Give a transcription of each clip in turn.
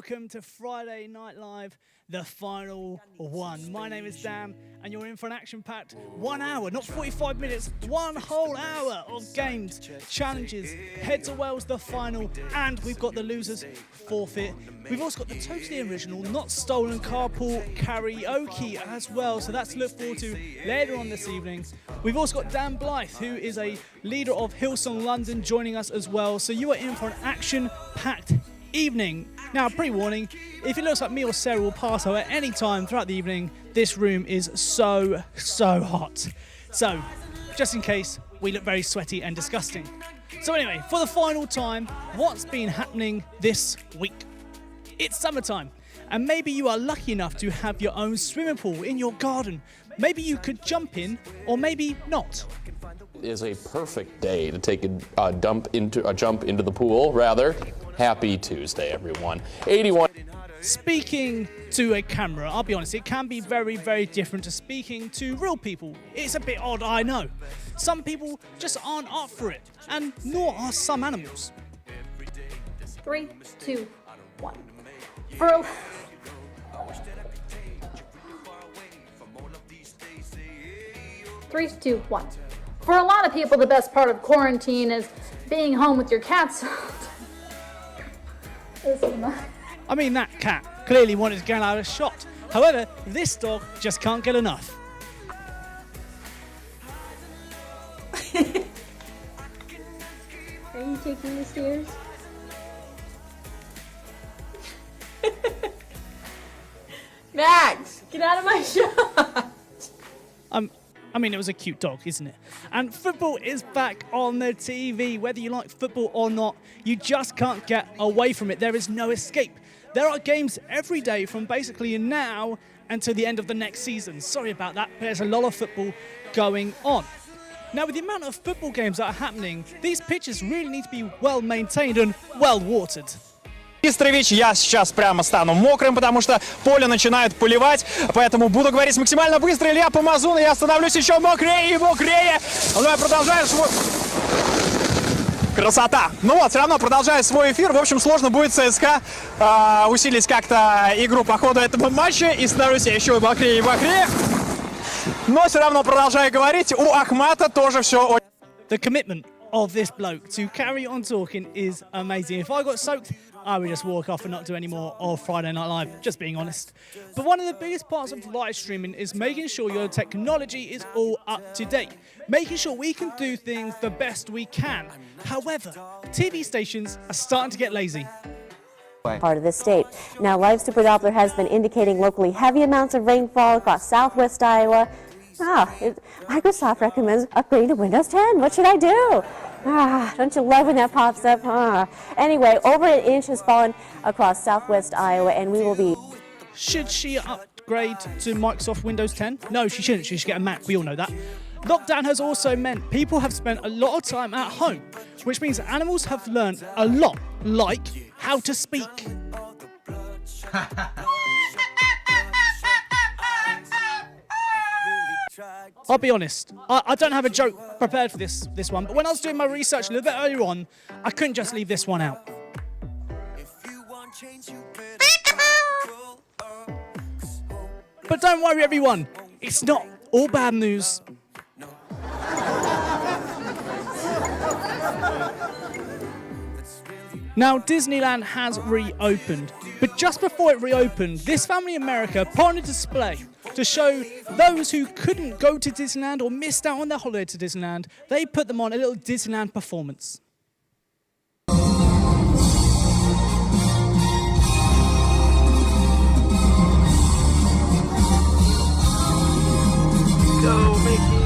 welcome to Friday Night Live, the final one. My name is Dan, and you're in for an action-packed 1 hour, not 45 minutes, 1 whole hour of games, challenges, Head to Wales, the final, and we've got the losers forfeit. We've also got the totally original, not stolen carpool karaoke as well, so that's to look forward to later on this evening. We've also got Dan Blythe, who is a leader of Hillsong London, joining us as well, so you are in for an action-packed evening. Now, pre-warning, if it looks like me or Sarah will pass out at any time throughout the evening, this room is so hot. So, just in case, we look very sweaty and disgusting. So anyway, for the final time, what's been happening this week? It's summertime, and maybe you are lucky enough to have your own swimming pool in your garden. Maybe you could jump in, or maybe not. Is a perfect day to take a jump into the pool. Rather, happy Tuesday, everyone. 81. Speaking to a camera, I'll be honest, it can be very different to speaking to real people. It's a bit odd, I know. Some people just aren't up for it, and nor are some animals. 3, 2, 1. Three, two, one. For a lot of people, the best part of quarantine is being home with your cats. I mean, that cat clearly wanted to get out a shot. However, this dog just can't get enough. Are you taking the stairs? Max, get out of my shot! I mean, it was a cute dog, isn't it? And football is back on the TV. Whether you like football or not, you just can't get away from it. There is no escape. There are games every day from basically now until the end of the next season. Sorry about that, but there's a lot of football going on. Now, with the amount of football games that are happening, these pitches really need to be well maintained and well watered. Истрович, я сейчас прямо стану мокрым, потому что поле начинает поливать, поэтому буду говорить максимально быстро. Илья Помазун, и я становлюсь еще мокрее и мокрее. Ну и продолжаю свой... Красота! Ну вот, все равно продолжаю свой эфир. В общем, сложно будет ЦСКА усилить как-то игру по ходу этого матча, и становлюсь я еще мокрее и мокрее. Но все равно продолжаю говорить. У Ахмата тоже все очень... The commitment of this bloke to carry on talking is amazing. If I got soaked, I would just walk off and not do any more of Friday Night Live, just being honest. But one of the biggest parts of live streaming is making sure your technology is all up to date, making sure we can do things the best we can. However, TV stations are starting to get lazy. Part of the state. Now, Live Super Doppler has been indicating locally heavy amounts of rainfall across southwest Iowa. Microsoft recommends upgrading to Windows 10. What should I do? Don't you love when that pops up? Anyway, over an inch has fallen across southwest Iowa, and we will be... Should she upgrade to Microsoft Windows 10? No, she shouldn't. She should get a Mac. We all know that. Lockdown has also meant people have spent a lot of time at home, which means animals have learned a lot, like how to speak. I'll be honest, I don't have a joke prepared for this one, but when I was doing my research a little bit earlier on, I couldn't just leave this one out. But don't worry everyone, it's not all bad news. Now, Disneyland has reopened, but just before it reopened, This Family America put on a display to show those who couldn't go to Disneyland or missed out on their holiday to Disneyland, they put them on a little Disneyland performance. Go, Mickey!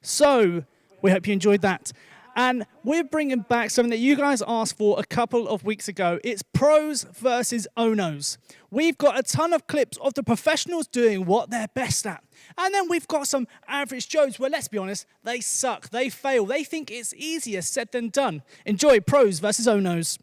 So, we hope you enjoyed that. And we're bringing back something that you guys asked for a couple of weeks ago. It's pros versus onos. We've got a ton of clips of the professionals doing what they're best at. And then we've got some average Joes where, let's be honest, they suck, they fail, they think it's easier said than done. Enjoy pros versus onos.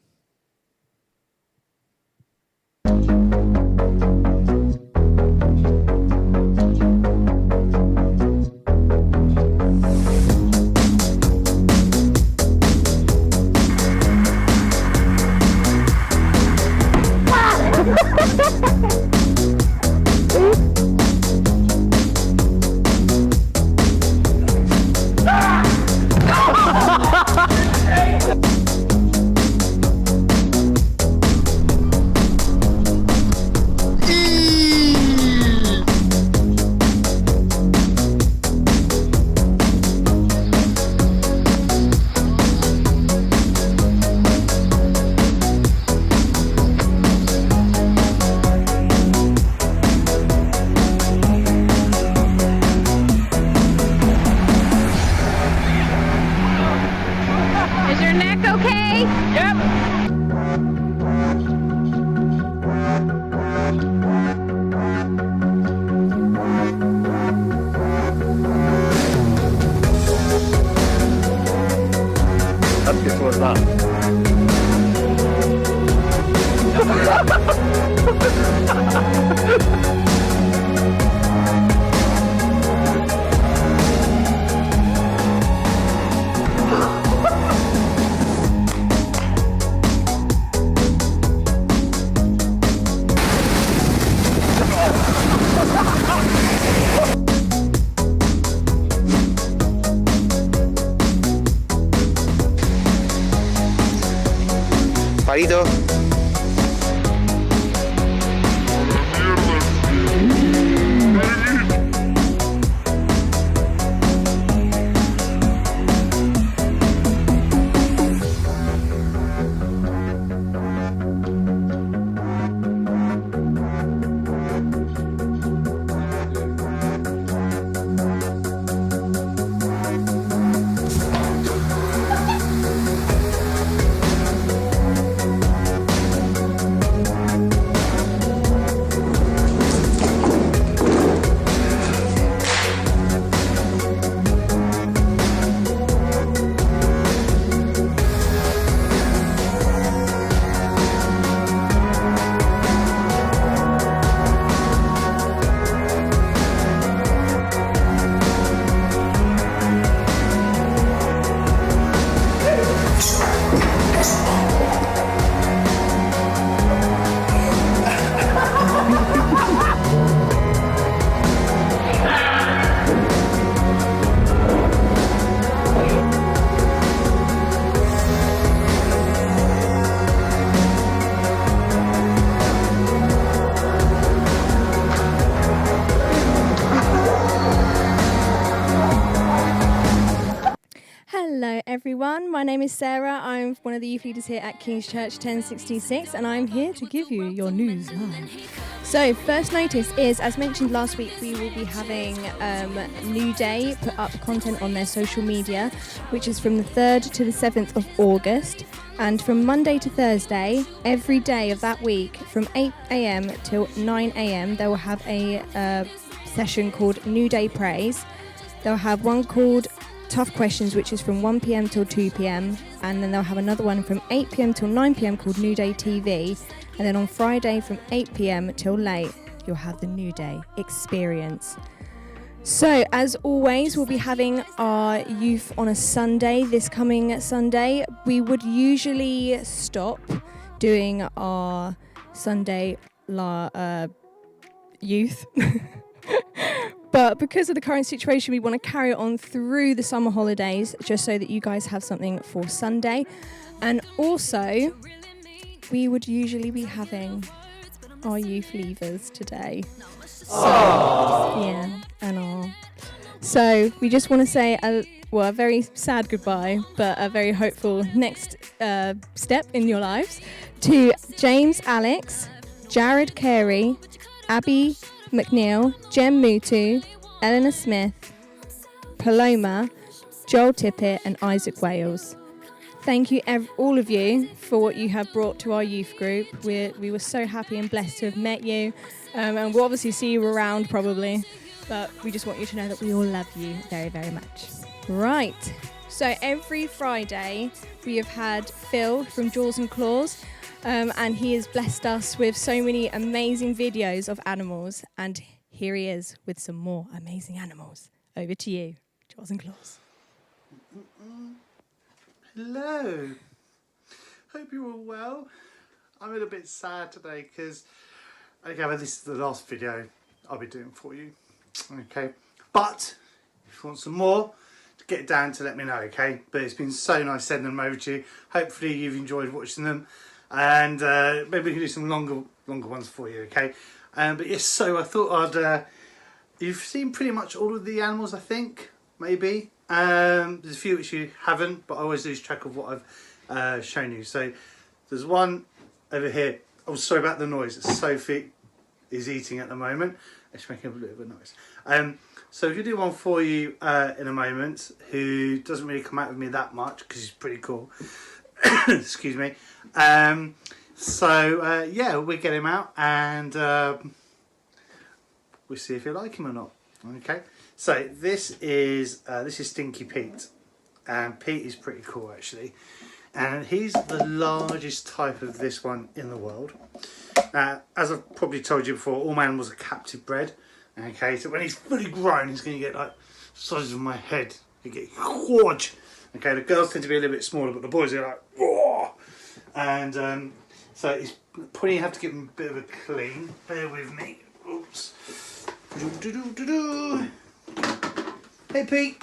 Parito. Hello everyone, my name is Sarah. I'm one of the youth leaders here at King's Church 1066 and I'm here to give you your news live. So first notice is, as mentioned last week, we will be having New Day put up content on their social media, which is from the 3rd to the 7th of August. And from Monday to Thursday, every day of that week, from 8 a.m. till 9 a.m, they will have a session called New Day Praise. They'll have one called Tough Questions, which is from 1 p.m. till 2 p.m, and then they'll have another one from 8 p.m. till 9 p.m. called New Day TV, and then on Friday from 8 p.m. till late you'll have the New Day Experience. So as always, we'll be having our youth on a Sunday. This coming Sunday we would usually stop doing our Sunday youth but because of the current situation, we want to carry it on through the summer holidays, just so that you guys have something for Sunday. And also, we would usually be having our youth leavers today. So, yeah, and all. So we just want to say a very sad goodbye, but a very hopeful next step in your lives to James Alex, Jared Carey, Abby McNeil, Jem Mutu, Eleanor Smith, Paloma, Joel Tippett and Isaac Wales. Thank you all of you for what you have brought to our youth group. We were so happy and blessed to have met you, and we'll obviously see you around probably, but we just want you to know that we all love you very, very much. Right, so every Friday we have had Phil from Jaws and Claws, and he has blessed us with so many amazing videos of animals, and here he is with some more amazing animals. Over to you, Jaws and Claws. Hello, hope you're all well. I'm a little bit sad today because I gather this is the last video I'll be doing for you, okay? But if you want some more, get down to let me know, okay? But it's been so nice sending them over to you. Hopefully you've enjoyed watching them, and maybe we can do some longer ones for you, okay? But yes, so I thought I'd you've seen pretty much all of the animals, I think, maybe. There's a few which you haven't, but I always lose track of what I've shown you. So there's one over here. Oh, sorry about the noise. Sophie is eating at the moment. It's making a little bit of a noise. So if you do one for you in a moment, who doesn't really come out with me that much because he's pretty cool. Excuse me. Yeah, we'll get him out and we'll see if you like him or not. Okay. So this is Stinky Pete, and Pete is pretty cool actually. And he's the largest type of this one in the world. As I've probably told you before, Allman was a captive bred. Okay, so when he's fully grown, he's going to get like the size of my head. You get huge. Okay, the girls tend to be a little bit smaller, but the boys are like, whoa! And so it's probably have to give him a bit of a clean. Bear with me. Oops. Hey, Pete.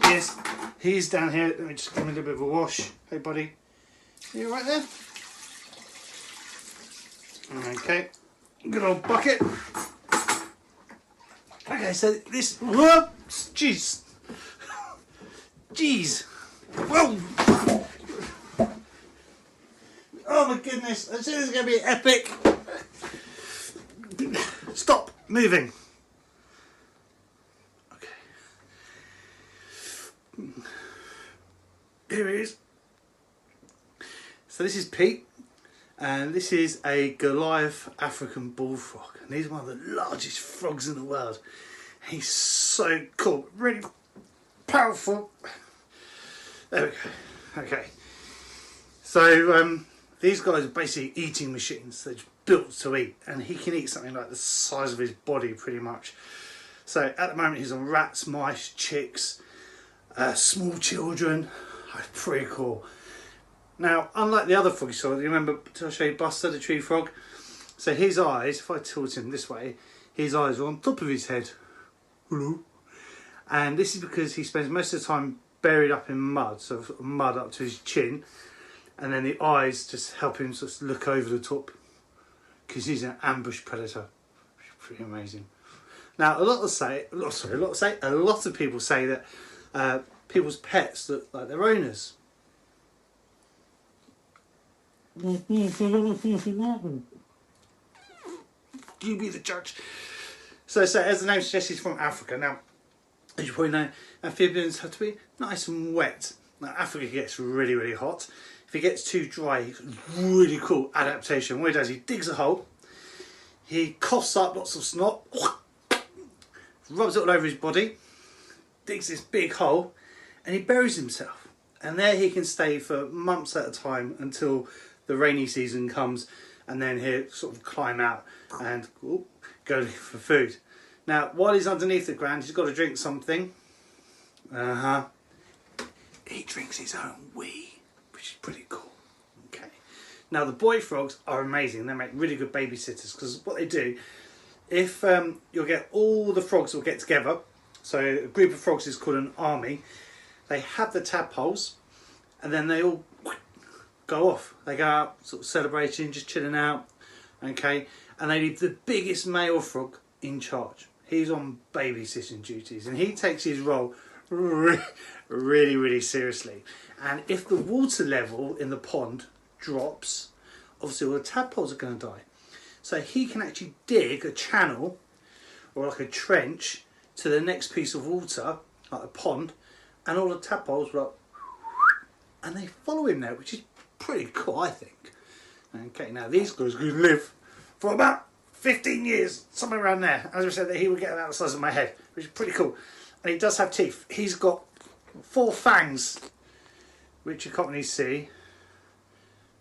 Yes, he's down here. Let me just give him a little bit of a wash. Hey, buddy. Are you right there? Okay. Good old bucket. Okay, so this. Whoops! Jeez. Jeez. Whoa! Oh my goodness! This is going to be epic. Stop moving. Okay. Here he is. So this is Pete, and this is a Goliath African bullfrog, and he's one of the largest frogs in the world. He's so cool, really powerful. There we go. Okay. So these guys are basically eating machines. They're built to eat, and he can eat something like the size of his body pretty much. So at the moment he's on rats, mice, chicks, small children. Pretty cool. Now, unlike the other frog you saw, you remember, did I show you Buster, the tree frog? So his eyes, if I tilt him this way, his eyes are on top of his head. Hello. And this is because he spends most of the time buried up in mud, so mud up to his chin, and then the eyes just help him sort of look over the top, because he's an ambush predator. Pretty amazing. Now, a lot of people say that people's pets look like their owners. You be the judge. So as the name suggests, he's from Africa. Now, as you probably know, amphibians have to be nice and wet. Now, Africa gets really, really hot. If it gets too dry, it's really cool adaptation. What he does, he digs a hole, he coughs up lots of snot, rubs it all over his body, digs this big hole, and he buries himself. And there he can stay for months at a time until the rainy season comes, and then he'll sort of climb out and go for food. Now, while he's underneath the ground, he's got to drink something. He drinks his own wee, which is pretty cool. Okay. Now, the boy frogs are amazing. They make really good babysitters, because what they do, if you'll get all the frogs will get together, so a group of frogs is called an army. They have the tadpoles, and then they all go off. They go out sort of celebrating, just chilling out, okay, and they leave the biggest male frog in charge. He's on babysitting duties, and he takes his role really, really seriously. And if the water level in the pond drops, obviously all the tadpoles are going to die. So he can actually dig a channel or like a trench to the next piece of water, like a pond, and all the tadpoles will, and they follow him there, which is pretty cool, I think. Okay, now these guys could live for about 15 years, somewhere around there. As I said, that he would get about the size of my head, which is pretty cool. And he does have teeth. He's got 4 fangs, which you can't really see.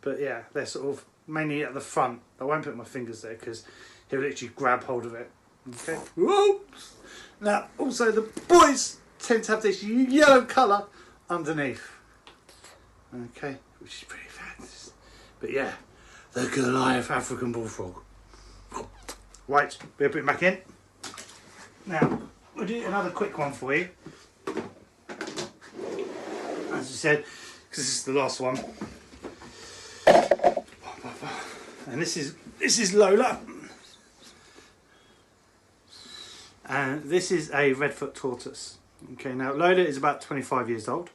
But yeah, they're sort of mainly at the front. I won't put my fingers there because he'll literally grab hold of it. Okay. Whoa! Now, also the boys tend to have this yellow colour underneath. Okay, which is pretty fabulous. But yeah, the Goliath African bullfrog. Right, we'll put it back in. Now, we'll do another quick one for you. As I said, because this is the last one. And this is Lola. And this is a redfoot tortoise. Okay, now Lola is about 25 years old.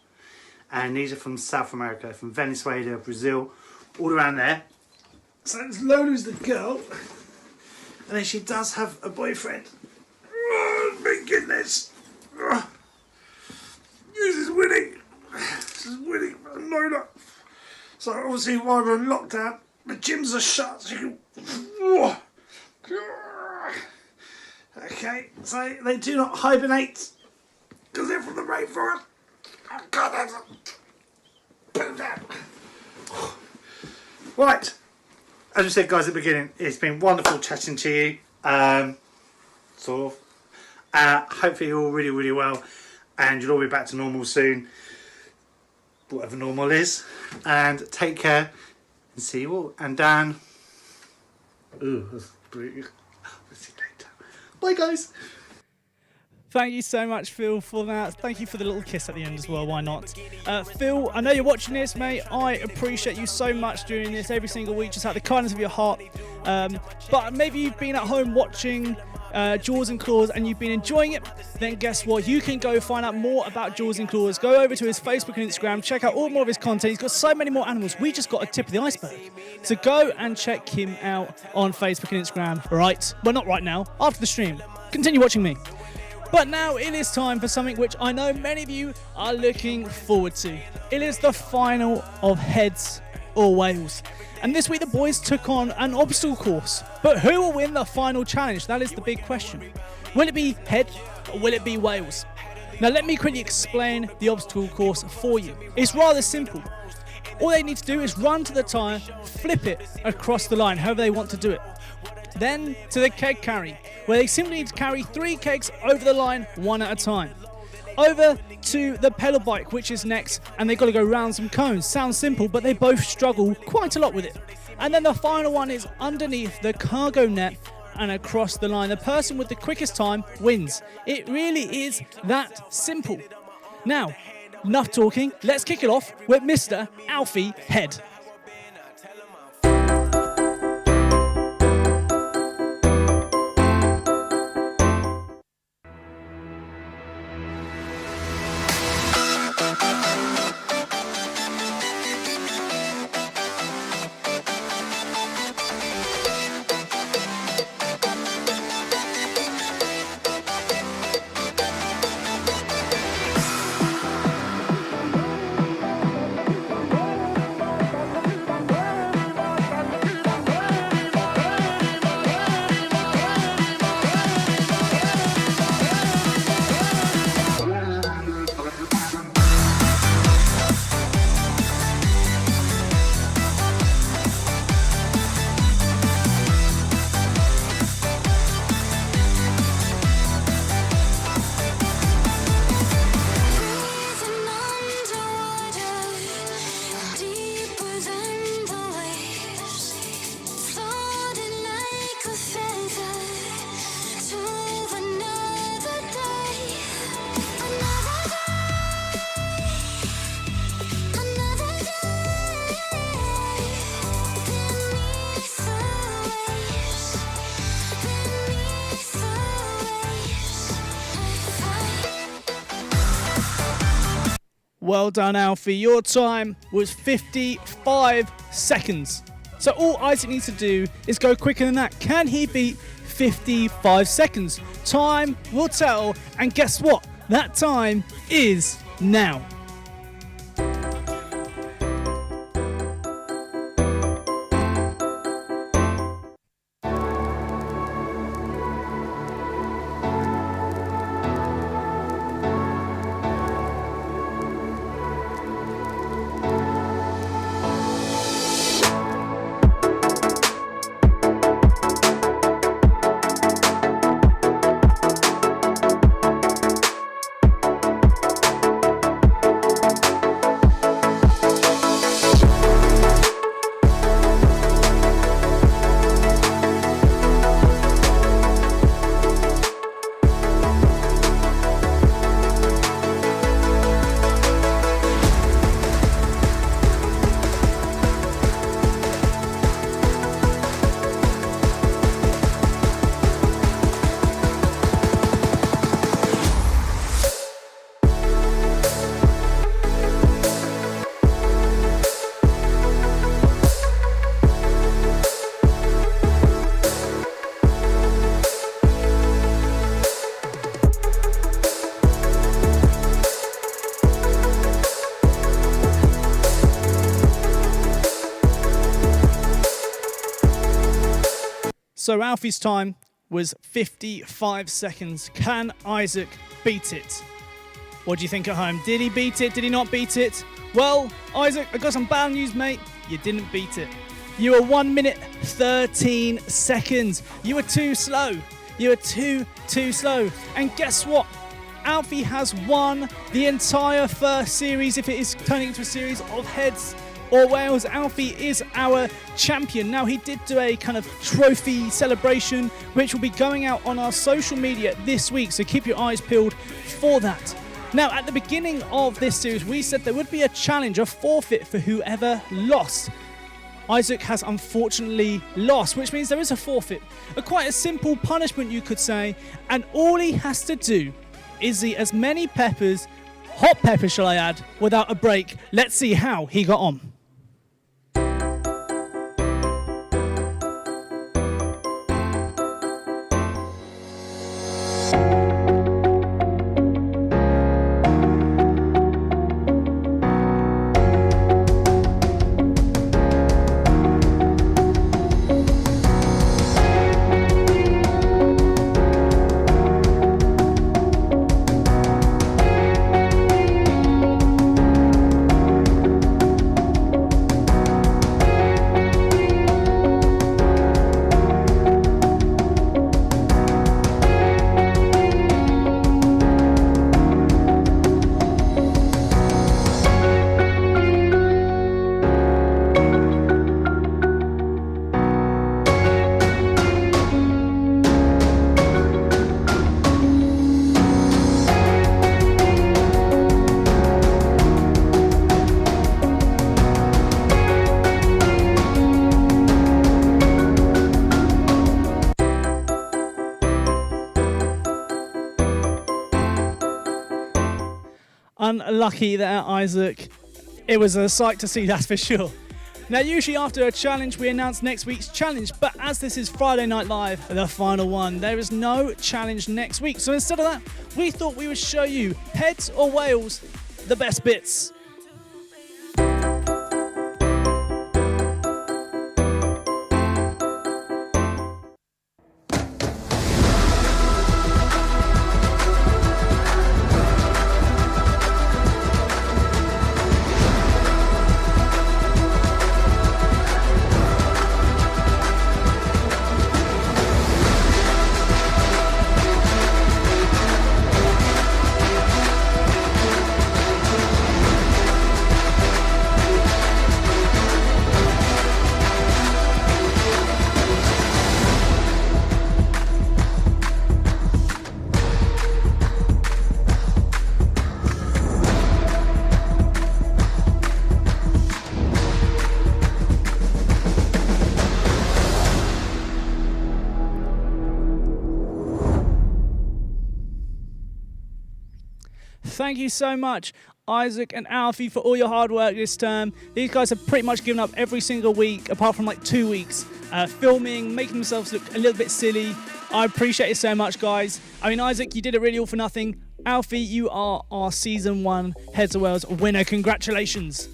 And these are from South America, from Venezuela, Brazil, all around there. So Lola's the girl. And then she does have a boyfriend. Oh, my goodness. Oh, this is winning. This is winning for Lola. So obviously while we're in lockdown, the gyms are shut. So you can... Okay, so they do not hibernate because they're from the rainforest. Oh God, Right, as we said, guys, at the beginning, it's been wonderful chatting to you. Sort of. Hopefully you're all really, really well, and you'll all be back to normal soon, whatever normal is. And take care, and see you all. And Dan, ooh, that's brilliant. I'll see you later. Bye, guys. Thank you so much, Phil, for that. Thank you for the little kiss at the end as well. Why not? Phil, I know you're watching this, mate. I appreciate you so much doing this every single week, just out of the kindness of your heart. But maybe you've been at home watching Jaws and Claws and you've been enjoying it. Then guess what? You can go find out more about Jaws and Claws. Go over to his Facebook and Instagram. Check out all more of his content. He's got so many more animals. We just got a tip of the iceberg. So go and check him out on Facebook and Instagram. Right? Well, not right now. After the stream. Continue watching me. But now it is time for something which I know many of you are looking forward to. It is the final of Heads or Whales. And this week the boys took on an obstacle course. But who will win the final challenge? That is the big question. Will it be Head or will it be Whales? Now let me quickly explain the obstacle course for you. It's rather simple. All they need to do is run to the tyre, flip it across the line, however they want to do it. Then to the keg carry, where they simply need to carry 3 kegs over the line, one at a time. Over to the pedal bike, which is next, and they've got to go round some cones. Sounds simple, but they both struggle quite a lot with it. And then the final one is underneath the cargo net and across the line. The person with the quickest time wins. It really is that simple. Now, enough talking, let's kick it off with Mr. Alfie Head. Well done, Alfie. Your time was 55 seconds. So all Isaac needs to do is go quicker than that. Can he beat 55 seconds? Time will tell. And guess what? That time is now. So Alfie's time was 55 seconds. Can Isaac beat it? What do you think at home? Did he beat it? Did he not beat it? Well, Isaac, I got some bad news, mate. You didn't beat it. You were 1 minute 13 seconds. You were too slow. You were too slow. And guess what? Alfie has won the entire first series, if it is turning into a series of heads or Wales. Alfie is our champion. Now, he did do a kind of trophy celebration, which will be going out on our social media this week, so keep your eyes peeled for that. Now, at the beginning of this series, we said there would be a challenge, a forfeit for whoever lost. Isaac has unfortunately lost, which means there is a forfeit. Quite a simple punishment, you could say, and all he has to do is eat as many peppers, hot peppers shall I add, without a break. Let's see how he got on. Unlucky there, Isaac. It was a sight to see, that's for sure. Now, usually after a challenge, we announce next week's challenge, but as this is Friday Night Live, the final one, there is no challenge next week. So instead of that, we thought we would show you, heads or Wales, the best bits. Thank you so much, Isaac and Alfie, for all your hard work this term. These guys have pretty much given up every single week, apart from like 2 weeks, filming, making themselves look a little bit silly. I appreciate it so much, guys. I mean, Isaac, you did it really all for nothing. Alfie, you are our Season 1 Heads of Wales winner. Congratulations.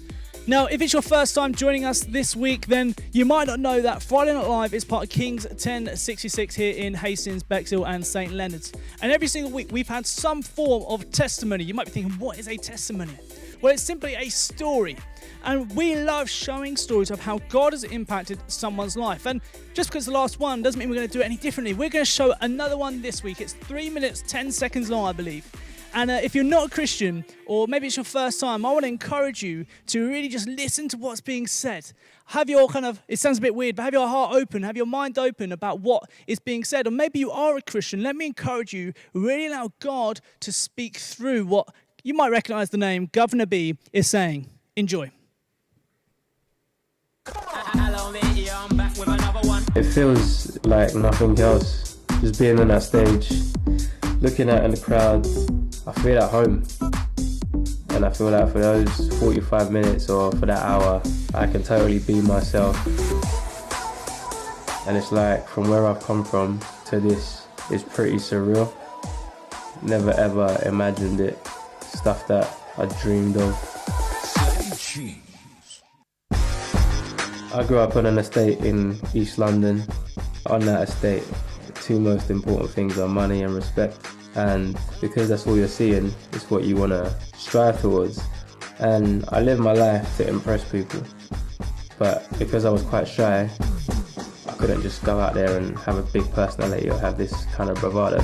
Now, if it's your first time joining us this week, then you might not know that Friday Night Live is part of King's 1066 here in Hastings, Bexhill and St Leonard's. And every single week we've had some form of testimony. You might be thinking, what is a testimony? Well, it's simply a story. And we love showing stories of how God has impacted someone's life. And just because the last one doesn't mean we're going to do it any differently. We're going to show another one this week. It's 3 minutes, 10 seconds long, I believe. And if you're not a Christian, or maybe it's your first time, I want to encourage you to really just listen to what's being said. Have your it sounds a bit weird, but have your heart open, have your mind open about what is being said. Or maybe you are a Christian. Let me encourage you, really allow God to speak through what you might recognize the name Governor B is saying. Enjoy. It feels like nothing else. Just being on that stage, looking out in the crowd, I feel at home. And I feel like for those 45 minutes or for that hour, I can totally be myself. And it's like, from where I've come from to this is pretty surreal. Never ever imagined it. Stuff that I dreamed of. I grew up on an estate in East London. On that estate, the two most important things are money and respect. and because that's all you're seeing, it's what you want to strive towards. And I live my life to impress people, but because I was quite shy, I couldn't just go out there and have a big personality or have this kind of bravado.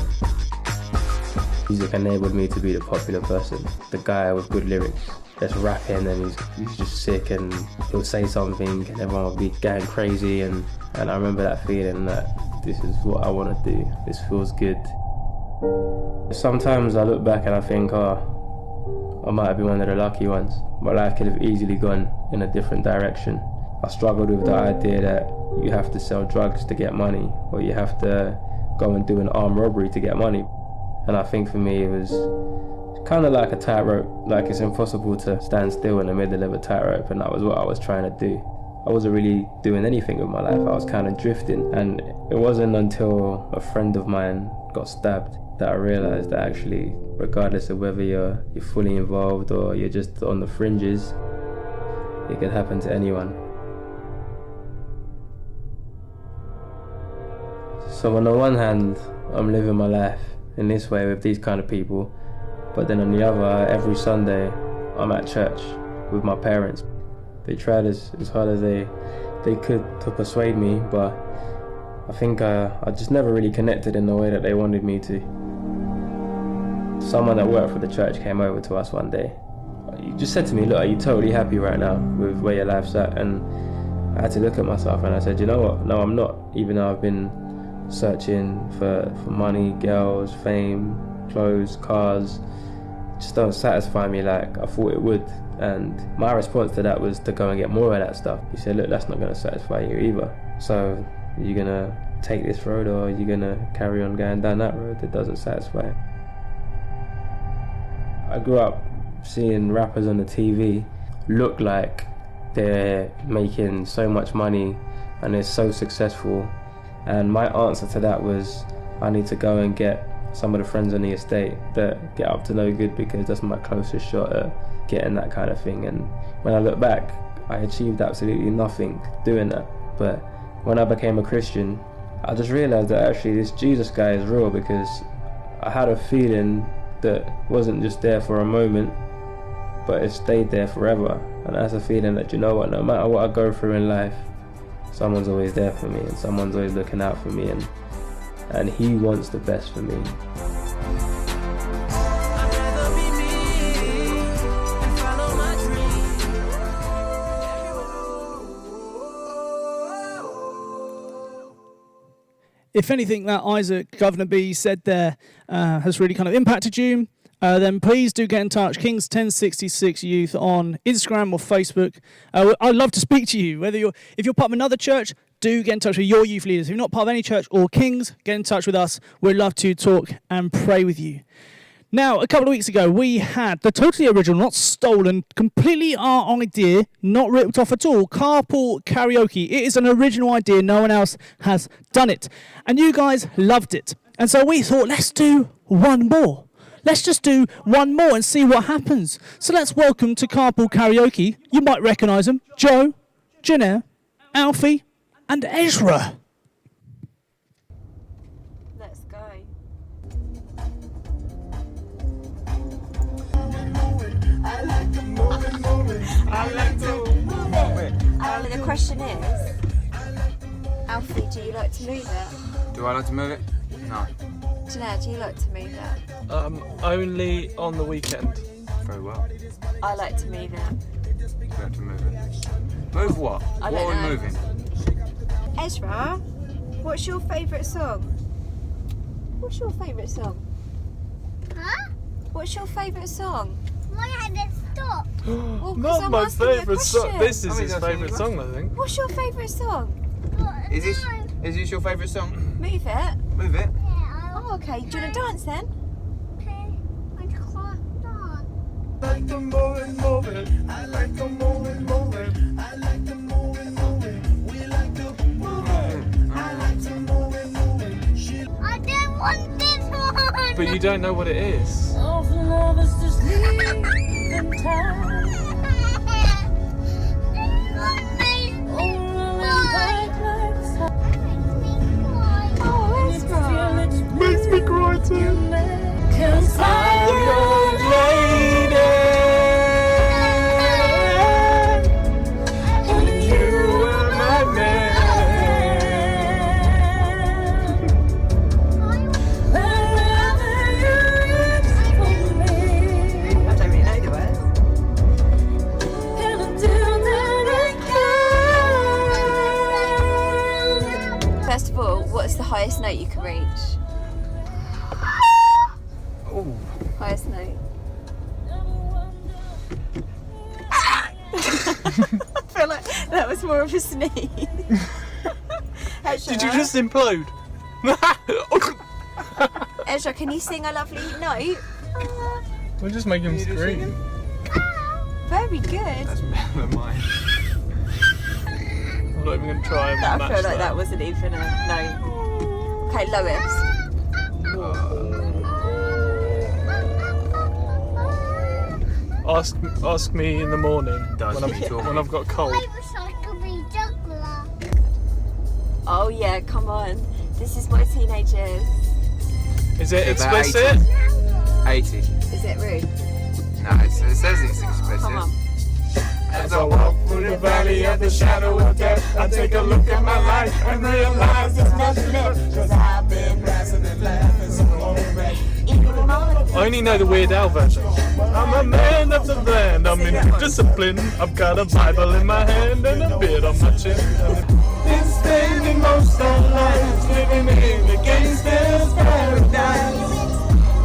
Music enabled me to be the popular person, the guy with good lyrics that's rapping, and he's just sick, and he'll say something and everyone will be going crazy, and I remember that feeling that this is what I want to do, this feels good. Sometimes I look back and I think, I might have been one of the lucky ones. My life could have easily gone in a different direction. I struggled with the idea that you have to sell drugs to get money, or you have to go and do an armed robbery to get money. And I think for me it was kind of like a tightrope, like it's impossible to stand still in the middle of a tightrope, and that was what I was trying to do. I wasn't really doing anything with my life, I was kind of drifting, and it wasn't until a friend of mine got stabbed that I realised that actually, regardless of whether you're fully involved or you're just on the fringes, it could happen to anyone. So on the one hand, I'm living my life in this way with these kind of people, but then on the other, every Sunday I'm at church with my parents. They tried as hard as they could to persuade me, but I think I just never really connected in the way that they wanted me to. Someone that worked for the church came over to us one day. He just said to me, look, are you totally happy right now with where your life's at? And I had to look at myself and I said, you know what, no, I'm not, even though I've been searching for money, girls, fame, clothes, cars. It just don't satisfy me like I thought it would. And my response to that was to go and get more of that stuff. He said, look, that's not going to satisfy you either. So are you going to take this road, or are you going to carry on going down that road that doesn't satisfy? I grew up seeing rappers on the TV look like they're making so much money and they're so successful. And my answer to that was, I need to go and get some of the friends on the estate that get up to no good, because that's my closest shot at getting that kind of thing. And when I look back, I achieved absolutely nothing doing that. But when I became a Christian, I just realised that actually this Jesus guy is real, because I had a feeling that wasn't just there for a moment, but it stayed there forever. And that's a feeling that, you know what, no matter what I go through in life, someone's always there for me, and someone's always looking out for me, and he wants the best for me. If anything that Isaac Governor B said there has really kind of impacted you, then please do get in touch. Kings 1066 Youth on Instagram or Facebook. I'd love to speak to you. If you're part of another church, do get in touch with your youth leaders. If you're not part of any church or Kings, get in touch with us. We'd love to talk and pray with you. Now, a couple of weeks ago, we had the totally original, not stolen, completely our idea, not ripped off at all, carpool karaoke. It is an original idea. No one else has done it. And you guys loved it. And so we thought, let's do one more. Let's just do one more and see what happens. So let's welcome to carpool karaoke. You might recognise them. Joe, Janelle, Alfie, and Ezra. Let's go. The question is, Alfie, do you like to move it? Do I like to move it? No. Janelle, do you like to move it? Only on the weekend. Very well. I like to move it. You like to move it. Move what? I What don't are we know. moving? Ezra, what's your favourite song? What's your favourite song? Huh? What's your favourite song? Why had it stop? Well, 'cause Not I'm my asking you a favourite song. question. This is I mean, his that's the favourite only song, I think. What's your favourite song? Is this your favourite song? Move it. Move it. Oh, okay. Do you want to dance then? Okay. I can't dance. I like to move it, move it. I like to move it, move it. I like to move it, move it. We like to move it. I like to move it, move it. I don't want this one. But you don't know what it is. Oh, Ezra. Makes me cry too. I feel like that was more of a sneeze. Did you just implode? Ezra, can you sing a lovely note? We're just making him scream. Very good. That's better than mine. I'm not even going to try and I match feel like that wasn't even a note. Okay, Lois. Ask me in the morning when I've got a cold. I wish I could be juggler. Oh yeah, come on. This is my teenagers. Is it About explicit? 80. Is it rude? No, it says it's explicit. Come on. As I walk through the valley of the shadow of death, I take a look at my life and realize there's nothing left. Cause I've been dancing and laughing so long back. I only know the Weird Al version. I'm a man of the land, I'm into discipline. I've got a Bible in my hand and a beard on my chin. Been spending most our lives living in a gangster's paradise.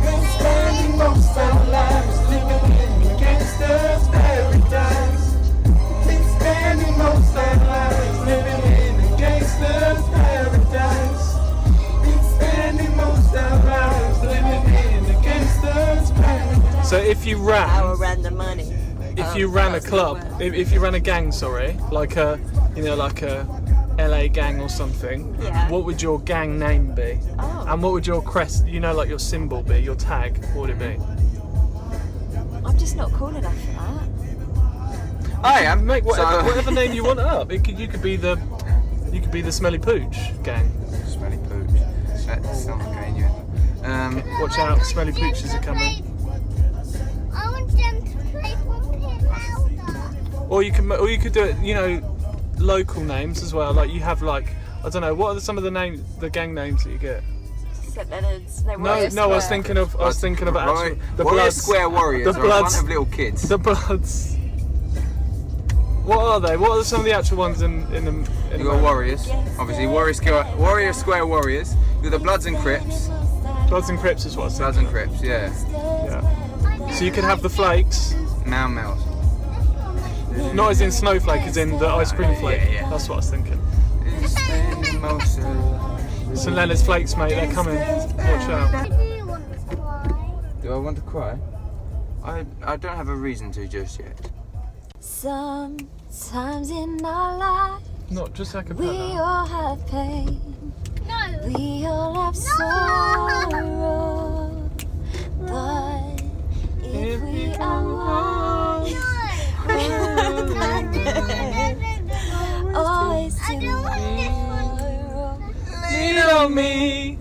Been spending most our lives living in a gangster's paradise. Been spending most our lives living in a gangster's paradise. Been spending most our lives living in a gangster's paradise. So if you ran, Our random money. if you ran a club, if you ran a gang, sorry, like a LA gang or something, Yeah. what would your gang name be? Oh. And what would your crest, like your symbol be, your tag, what would it be? I'm just not cool enough for that. I am. Make whatever, So- whatever name you want up. You could be the Smelly Pooch gang. Smelly pooch. That sounds genuine. Watch out, Smelly Pooches are coming. I want them to play one pin louder. Or you could do it, local names as well. Like you have I don't know, what are some of the gang names that you get? St. Leonard's. No, No, Warrior no, I was Square. thinking of actually the Warrior Bloods. Square Warriors The are a bunch Bloods. of little kids. The Bloods. What are they? What are some of the actual ones in the? You got Warriors, obviously Warrior Square Warriors. You got the Bloods and Crips. Bloods and Crips is what I said. Bloods and Crips, yeah. Yeah. So you could have the flakes. Mels. Not as in snowflake, as in the ice cream flake. Yeah. That's what I was thinking. St. Leonard's flakes, mate. They're coming. Watch out. Do I want to cry? I don't have a reason to just yet. Sometimes in our life, Not just like a we cappella. all have pain. No. We all have sorrow. But if we are one, always tomorrow. Lean on me I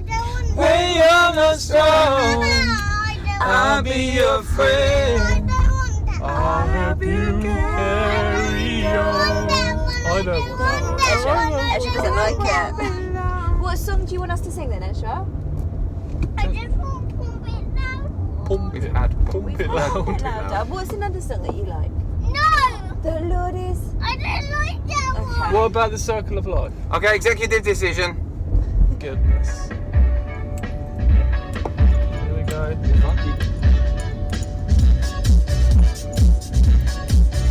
don't want when you're not strong. I'll be your friend. I'll help you carry on. I don't want that one. Ezra doesn't like it. What song do you want us to sing then, Ezra? I just want to pump it loud. Pump it loud. Louder. What's another song that you like? No. The Lord is. I don't like that one. What about the Circle of Life? Okay, executive decision. Goodness. Here we go.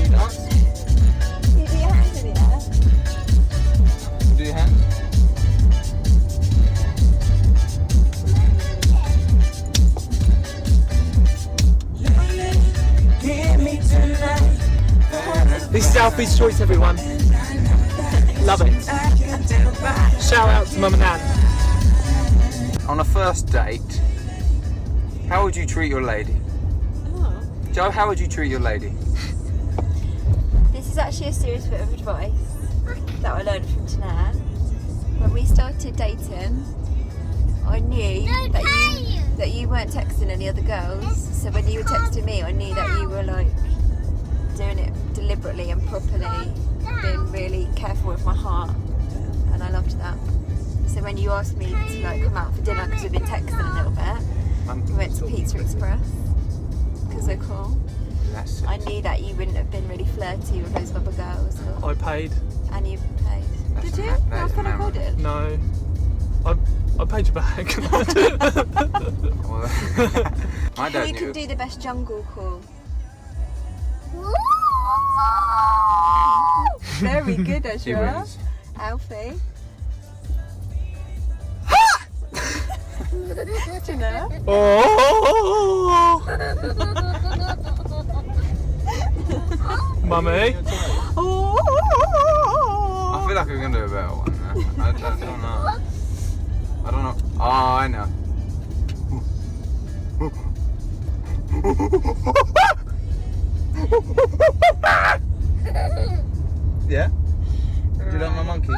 You dance? You do your hands in the air. Do your hands? This is Alfie's Choice, everyone. Love it. Shout out to Mum and Nan. On a first date, how would you treat your lady? Joe, how would you treat your lady? This is actually a serious bit of advice that I learned from Tanan. When we started dating, I knew that you weren't texting any other girls. So when you were texting me, I knew that you were doing it deliberately and properly, being really careful with my heart, and I loved that. So when you asked me to come out for dinner because we've been texting a little bit, we went to Pizza Express because they're cool. I knew that you wouldn't have been really flirty with those other girls. I paid. And you paid. Did you? No, I thought I did. No. I paid you back. My dad Who knew. can do the best jungle call? Very good, He Ezra. wins. Alfie. Do you know? Oh, mummy. I feel like I'm gonna do a better one. I don't know. I don't know. Oh, I know. Yeah? Do you like my monkey?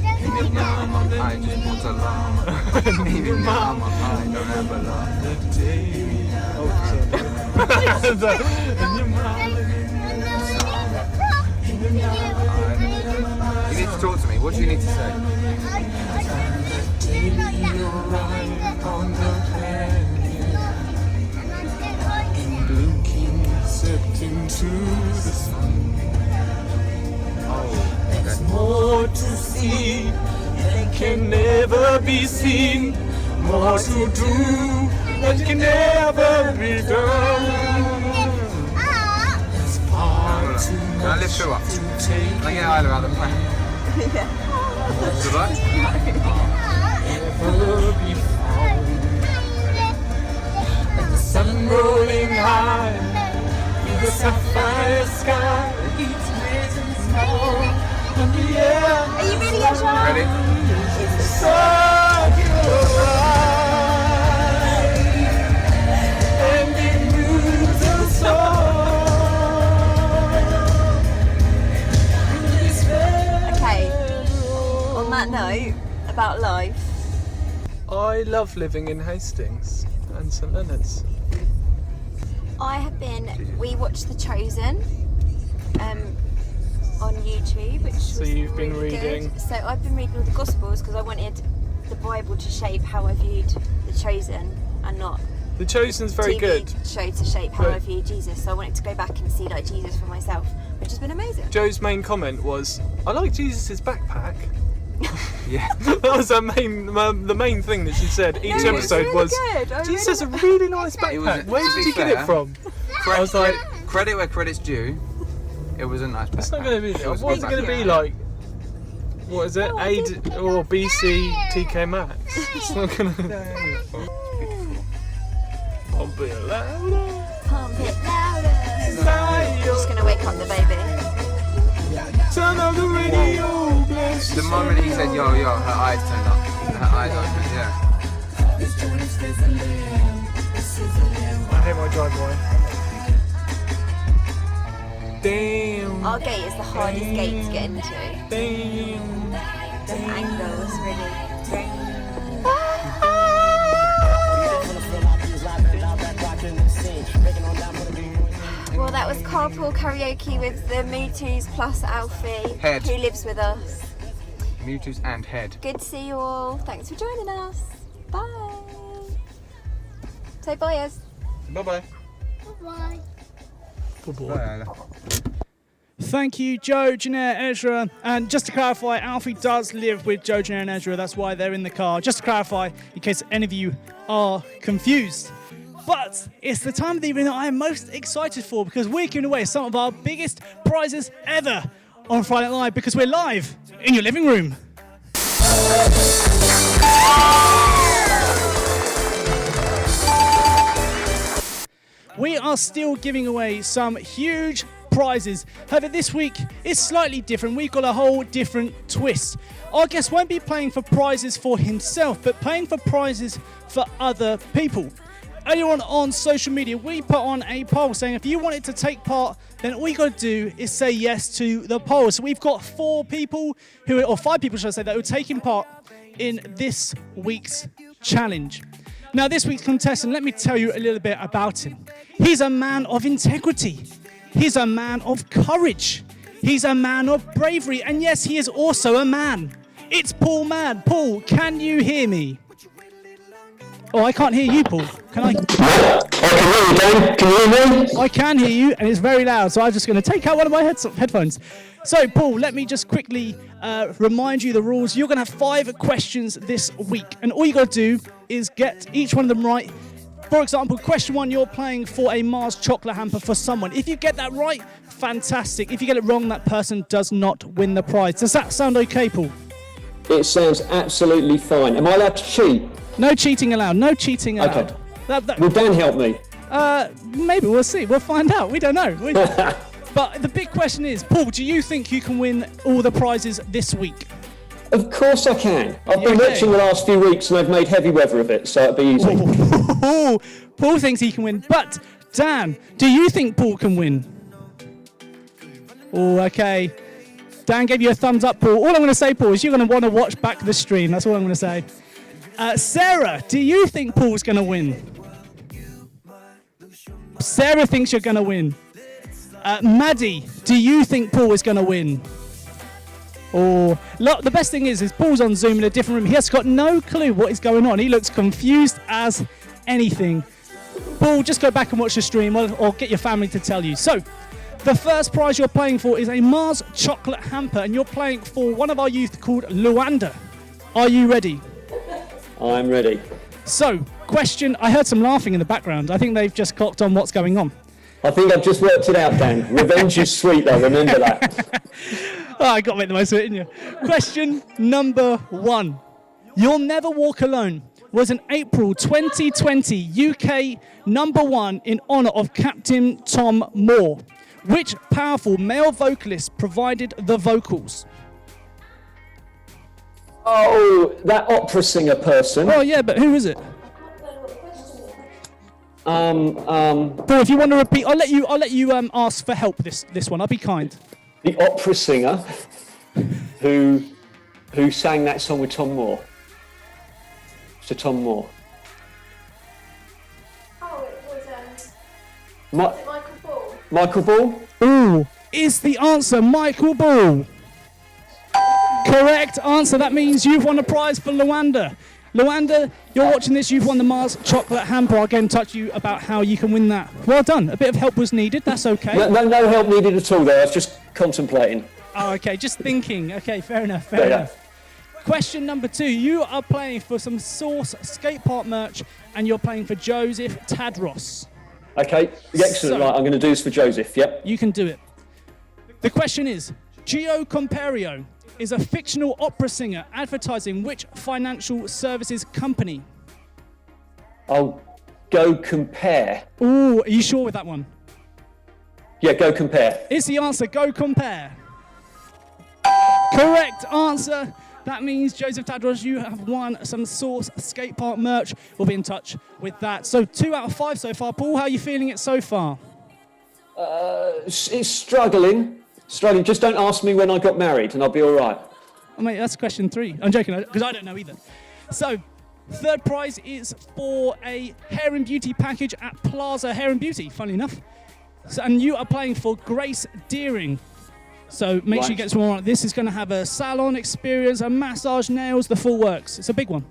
I just want a llama. Even mama, I don't have a llama. You need to talk to me. What do you need to say? There's more to see that can never be seen. More to do that can never be done. There's far too Can I lift you up? much to take. Can I get Isla out of the plane? Should I? Never be found. And the sun rolling high through the sapphire sky keeps risen small on the air. Are you ready, Ezra? Ready? Sun your eyes, and it moves us all. Okay. On that note, about life. I love living in Hastings and St Leonard's. We watched The Chosen on YouTube, which So was you've been really reading- good. So I've been reading all the Gospels because I wanted the Bible to shape how I viewed The Chosen and not The Chosen's very TV good. show to shape how But- I view Jesus. So I wanted to go back and see like Jesus for myself, which has been amazing. Joe's main comment was, "I like Jesus' backpack." Yeah. That was the main thing that she said each No, it's episode really was, good. I Jesus really has a really nice It was- backpack. Where to did be you get it fair, from? I was like, Credit where credit's due. It was a nice backpack. it's not going to be. was a What's good it going to be backpack. like? What is it? A or BC TK Maxx? It's not going to. Pump it louder. Pump it louder. I'm just gonna wake up the baby. Turn on the radio. Bless The moment he said yo yo, her eyes turned up. Her eyes opened, yeah. I hate my driveway. Damn. Our gate is the hardest gate to get into. Damn. The angle is really. Well, that was carpool karaoke with the Mewtwo's plus Alfie, Head. who lives with us. Mewtwo's and head. Good to see you all. Thanks for joining us. Bye. Say bye, Ez. Bye bye. Bye. Bye, Isla. Thank you, Joe, Jeanette, Ezra. And just to clarify, Alfie does live with Joe, Jeanette, and Ezra. That's why they're in the car. Just to clarify, in case any of you are confused. But it's the time of the evening that I am most excited for because we're giving away some of our biggest prizes ever on Friday Night Live because we're live in your living room. We are still giving away some huge prizes. However, this week is slightly different. We've got a whole different twist. Our guest won't be playing for prizes for himself, but playing for prizes for other people. Earlier on social media, we put on a poll saying if you wanted to take part, then all you got to do is say yes to the poll. So we've got 5 people should I say, that are taking part in this week's challenge. Now, this week's contestant, let me tell you a little bit about him. He's a man of integrity. He's a man of courage. He's a man of bravery. And yes, he is also a man. It's Paul Mann. Paul, can you hear me? Oh, I can't hear you, Paul. Can I? I can hear you, Dan. Can you hear me? I can hear you, and it's very loud, so I'm just going to take out one of my headphones. So, Paul, let me just quickly remind you the rules. You're going to have 5 questions this week, and all you got to do is get each one of them right. For example, question 1, you're playing for a Mars chocolate hamper for someone. If you get that right, fantastic. If you get it wrong, that person does not win the prize. Does that sound okay, Paul? It sounds absolutely fine. Am I allowed to cheat? No cheating allowed. No cheating allowed. Okay. Will Dan help me? Maybe. We'll see. We'll find out. We don't know. But the big question is, Paul, do you think you can win all the prizes this week? Of course I can. I've been watching the last few weeks and I've made heavy weather of it, so it'll be easy. Paul thinks he can win. But, Dan, do you think Paul can win? Oh, okay. Dan gave you a thumbs up, Paul. All I'm going to say, Paul, is you're going to want to watch back the stream. That's all I'm going to say. Sarah, do you think Paul's going to win? Sarah thinks you're going to win. Maddie, do you think Paul is going to win? Or the best thing is Paul's on Zoom in a different room. He has got no clue what is going on. He looks confused as anything. Paul, just go back and watch the stream or get your family to tell you. So, the first prize you're playing for is a Mars chocolate hamper, and you're playing for one of our youth called Luanda. Are you ready? I'm ready. So, question, I heard some laughing in the background. I think they've just clocked on what's going on. I think I've just worked it out, Dan. Revenge is sweet, though. Remember that. Oh, I got to make the most of it, didn't you? Question number 1. You'll Never Walk Alone was an April 2020 UK #1 in honour of Captain Tom Moore. Which powerful male vocalist provided the vocals? Oh, that opera singer person. Oh, yeah, but who is it? Paul, if you want to repeat, I'll let you ask for help this one. I'll be kind. The opera singer who sang that song with Tom Moore. Sir Tom Moore. Oh, it was Michael Ball. Michael Ball? Ooh, is the answer Michael Ball? Correct answer. That means you've won a prize for Luanda. Luanda, you're watching this. You've won the Mars chocolate hamper. I'll get in touch with you about how you can win that. Well done. A bit of help was needed. That's okay. No help needed at all there. I was just contemplating. Oh, okay. Just thinking. Okay, fair enough. Fair enough. Question number 2. You are playing for some Source skate park merch, and you're playing for Joseph Tadros. Okay, excellent. Right, I'm going to do this for Joseph. Yep. You can do it. The question is, Gio Compario is a fictional opera singer advertising which financial services company? I'll go Compare. Ooh, are you sure with that one? Yeah, Go Compare. Is the answer Go Compare? Correct answer. That means, Joseph Tadros, you have won some Source skate park merch. We'll be in touch with that. So 2 out of 5 so far. Paul, how are you feeling it so far? It's struggling. Just don't ask me when I got married and I'll be all right. Oh, mate, that's question 3. I'm joking, because I don't know either. So, third prize is for a hair and beauty package at Plaza Hair and Beauty, funnily enough. So, and you are playing for Grace Deering. So make sure you get someone right. This is going to have a salon experience, a massage, nails, the full works. It's a big one.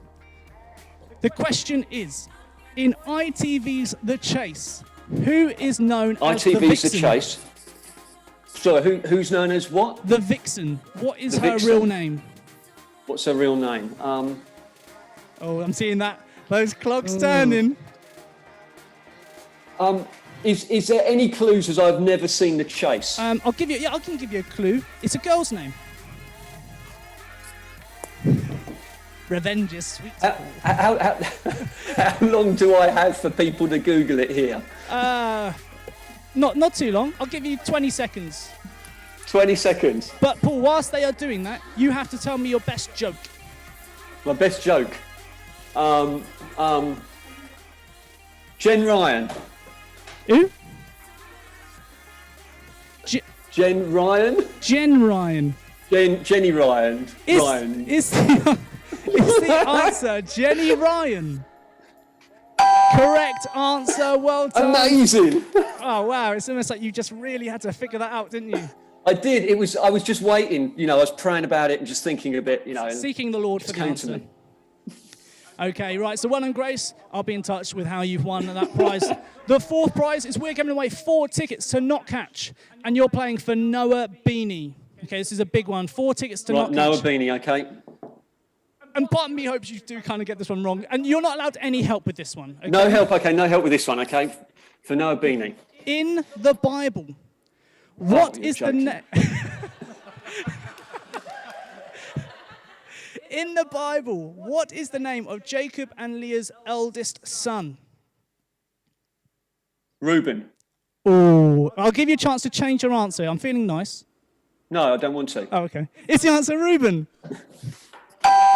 The question is, in ITV's The Chase, who is known as the Vixen? ITV's The Chase? Sorry, who's known as what? The Vixen. What is her real name? What's her real name? Oh, I'm seeing that. Those clocks turning. Is there any clues, as I've never seen The Chase? I can give you a clue. It's a girl's name. Revenge is sweet. How long do I have for people to Google it here? Not too long. I'll give you 20 seconds. 20 seconds. But Paul, whilst they are doing that, you have to tell me your best joke. My best joke? Jen Ryan. Who? Jen Ryan? Jen Ryan. Jenny Ryan. Is the answer Jenny Ryan? Correct answer. Well done. Amazing. Oh, wow. It's almost like you just really had to figure that out, didn't you? I did. I was just waiting. I was praying about it and just thinking a bit. And seeking the Lord for it the came to answer. me. Okay, right. So, well done, Grace. I'll be in touch with how you've won that prize. The fourth prize is we're giving away 4 tickets to Not Catch, and you're playing for Noah Beanie. Okay, this is a big one. 4 tickets to Not Catch. Noah Beanie. Okay. And part of me hopes you do kind of get this one wrong, and you're not allowed any help with this one. Okay? No help. Okay, no help with this one. Okay, for Noah Beanie. In the Bible, what is the name? In the Bible, what is the name of Jacob and Leah's eldest son? Reuben. Oh, I'll give you a chance to change your answer. I'm feeling nice. No, I don't want to. Oh, okay. It's the answer, Reuben.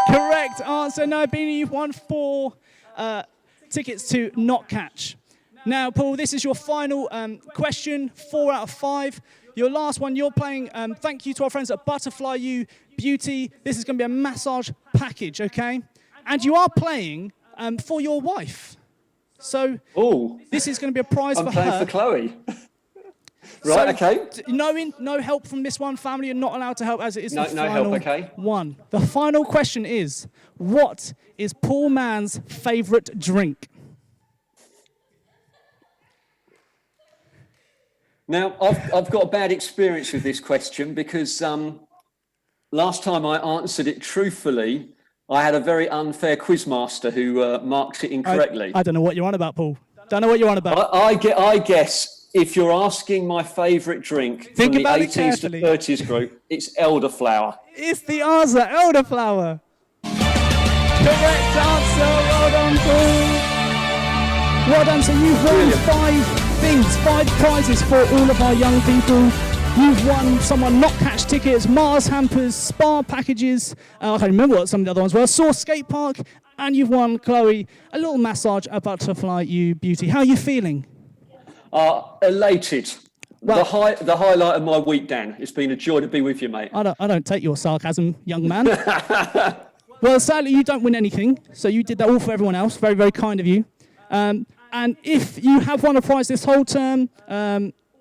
Correct answer. No, Beanie, you've won 4 tickets to Not Catch. Now, Paul, this is your final question, 4 out of 5. Your last one, you're playing, thank you to our friends at Butterfly U Beauty. This is going to be a massage package, okay? And you are playing for your wife. So this is going to be a prize for her. I'm playing for Chloe. Right, okay. No help from this one. Family are not allowed to help as it is the final no help, okay. one. The final question is, what is Paul Mann's favourite drink? Now, I've got a bad experience with this question because last time I answered it truthfully, I had a very unfair quizmaster who marked it incorrectly. I don't know what you're on about, Paul. Don't know what you're on about. I guess if you're asking my favourite drink from the 18s to 30s group, it's elderflower. It's the answer, elderflower. Correct answer. Well done, Paul. Well done. So you've won 5 prizes for all of our young people. You've won someone Not Catch tickets, Mars hampers, spa packages. I can't remember what some of the other ones were. Source Skate Park, and you've won, Chloe, a little massage at Butterfly U Beauty. How are you feeling? Elated. Well, the highlight of my week, Dan. It's been a joy to be with you, mate. I don't take your sarcasm, young man. Well, sadly, you don't win anything, so you did that all for everyone else. Very, very kind of you. And if you have won a prize this whole term,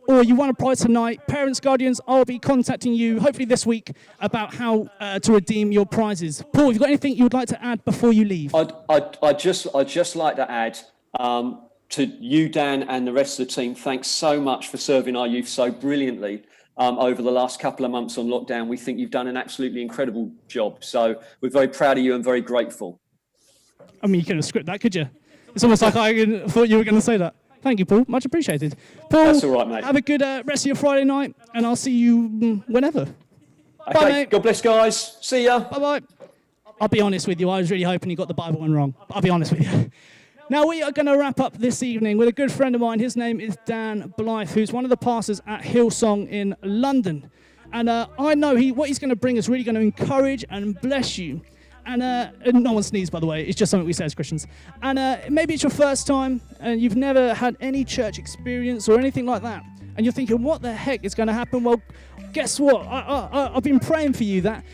or you won a prize tonight, parents, guardians, I'll be contacting you hopefully this week about how to redeem your prizes. Paul, have you got anything you would like to add before you leave? I'd just like to add to you, Dan, and the rest of the team, thanks so much for serving our youth so brilliantly over the last couple of months on lockdown. We think you've done an absolutely incredible job. So we're very proud of you and very grateful. I mean, you couldn't have scripted that, could you? It's almost like I thought you were going to say that. Thank you, Paul. Much appreciated. Paul, that's all right, mate. Have a good rest of your Friday night, and I'll see you whenever. Okay, bye, mate. God bless, guys. See ya. Bye-bye. I'll be honest with you. I was really hoping you got the Bible one wrong. I'll be honest with you. Now, we are going to wrap up this evening with a good friend of mine. His name is Dan Blythe, who's one of the pastors at Hillsong in London. And I know what he's going to bring is really going to encourage and bless you. And no one sneezed, by the way. It's just something we say as Christians. And maybe it's your first time and you've never had any church experience or anything like that. And you're thinking, what the heck is going to happen? Well, guess what? I've been praying for you that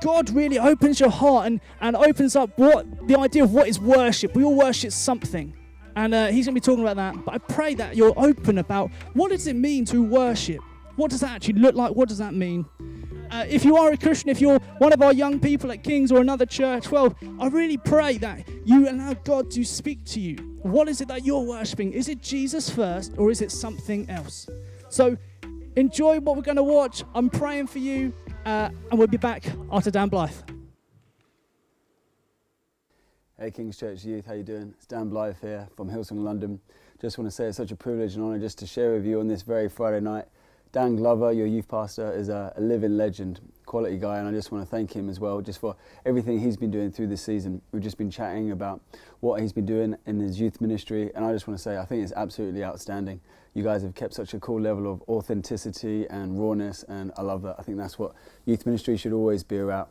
God really opens your heart and opens up the idea of what is worship. We all worship something. And he's going to be talking about that. But I pray that you're open about what does it mean to worship? What does that actually look like? What does that mean? If you are a Christian, if you're one of our young people at King's or another church, well, I really pray that you allow God to speak to you. What is it that you're worshipping? Is it Jesus first or is it something else? So enjoy what we're going to watch. I'm praying for you, and we'll be back after Dan Blythe. Hey King's Church Youth, how you doing? It's Dan Blythe here from Hillsong London. Just want to say it's such a privilege and honour just to share with you on this very Friday night. Dan Glover, your youth pastor, is a living legend, quality guy, and I just want to thank him as well just for everything he's been doing through this season. We've just been chatting about what he's been doing in his youth ministry, and I just want to say I think it's absolutely outstanding. You guys have kept such a cool level of authenticity and rawness, and I love that. I think that's what youth ministry should always be about.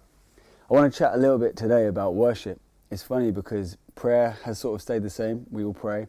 I want to chat a little bit today about worship. It's funny because prayer has sort of stayed the same. We all pray.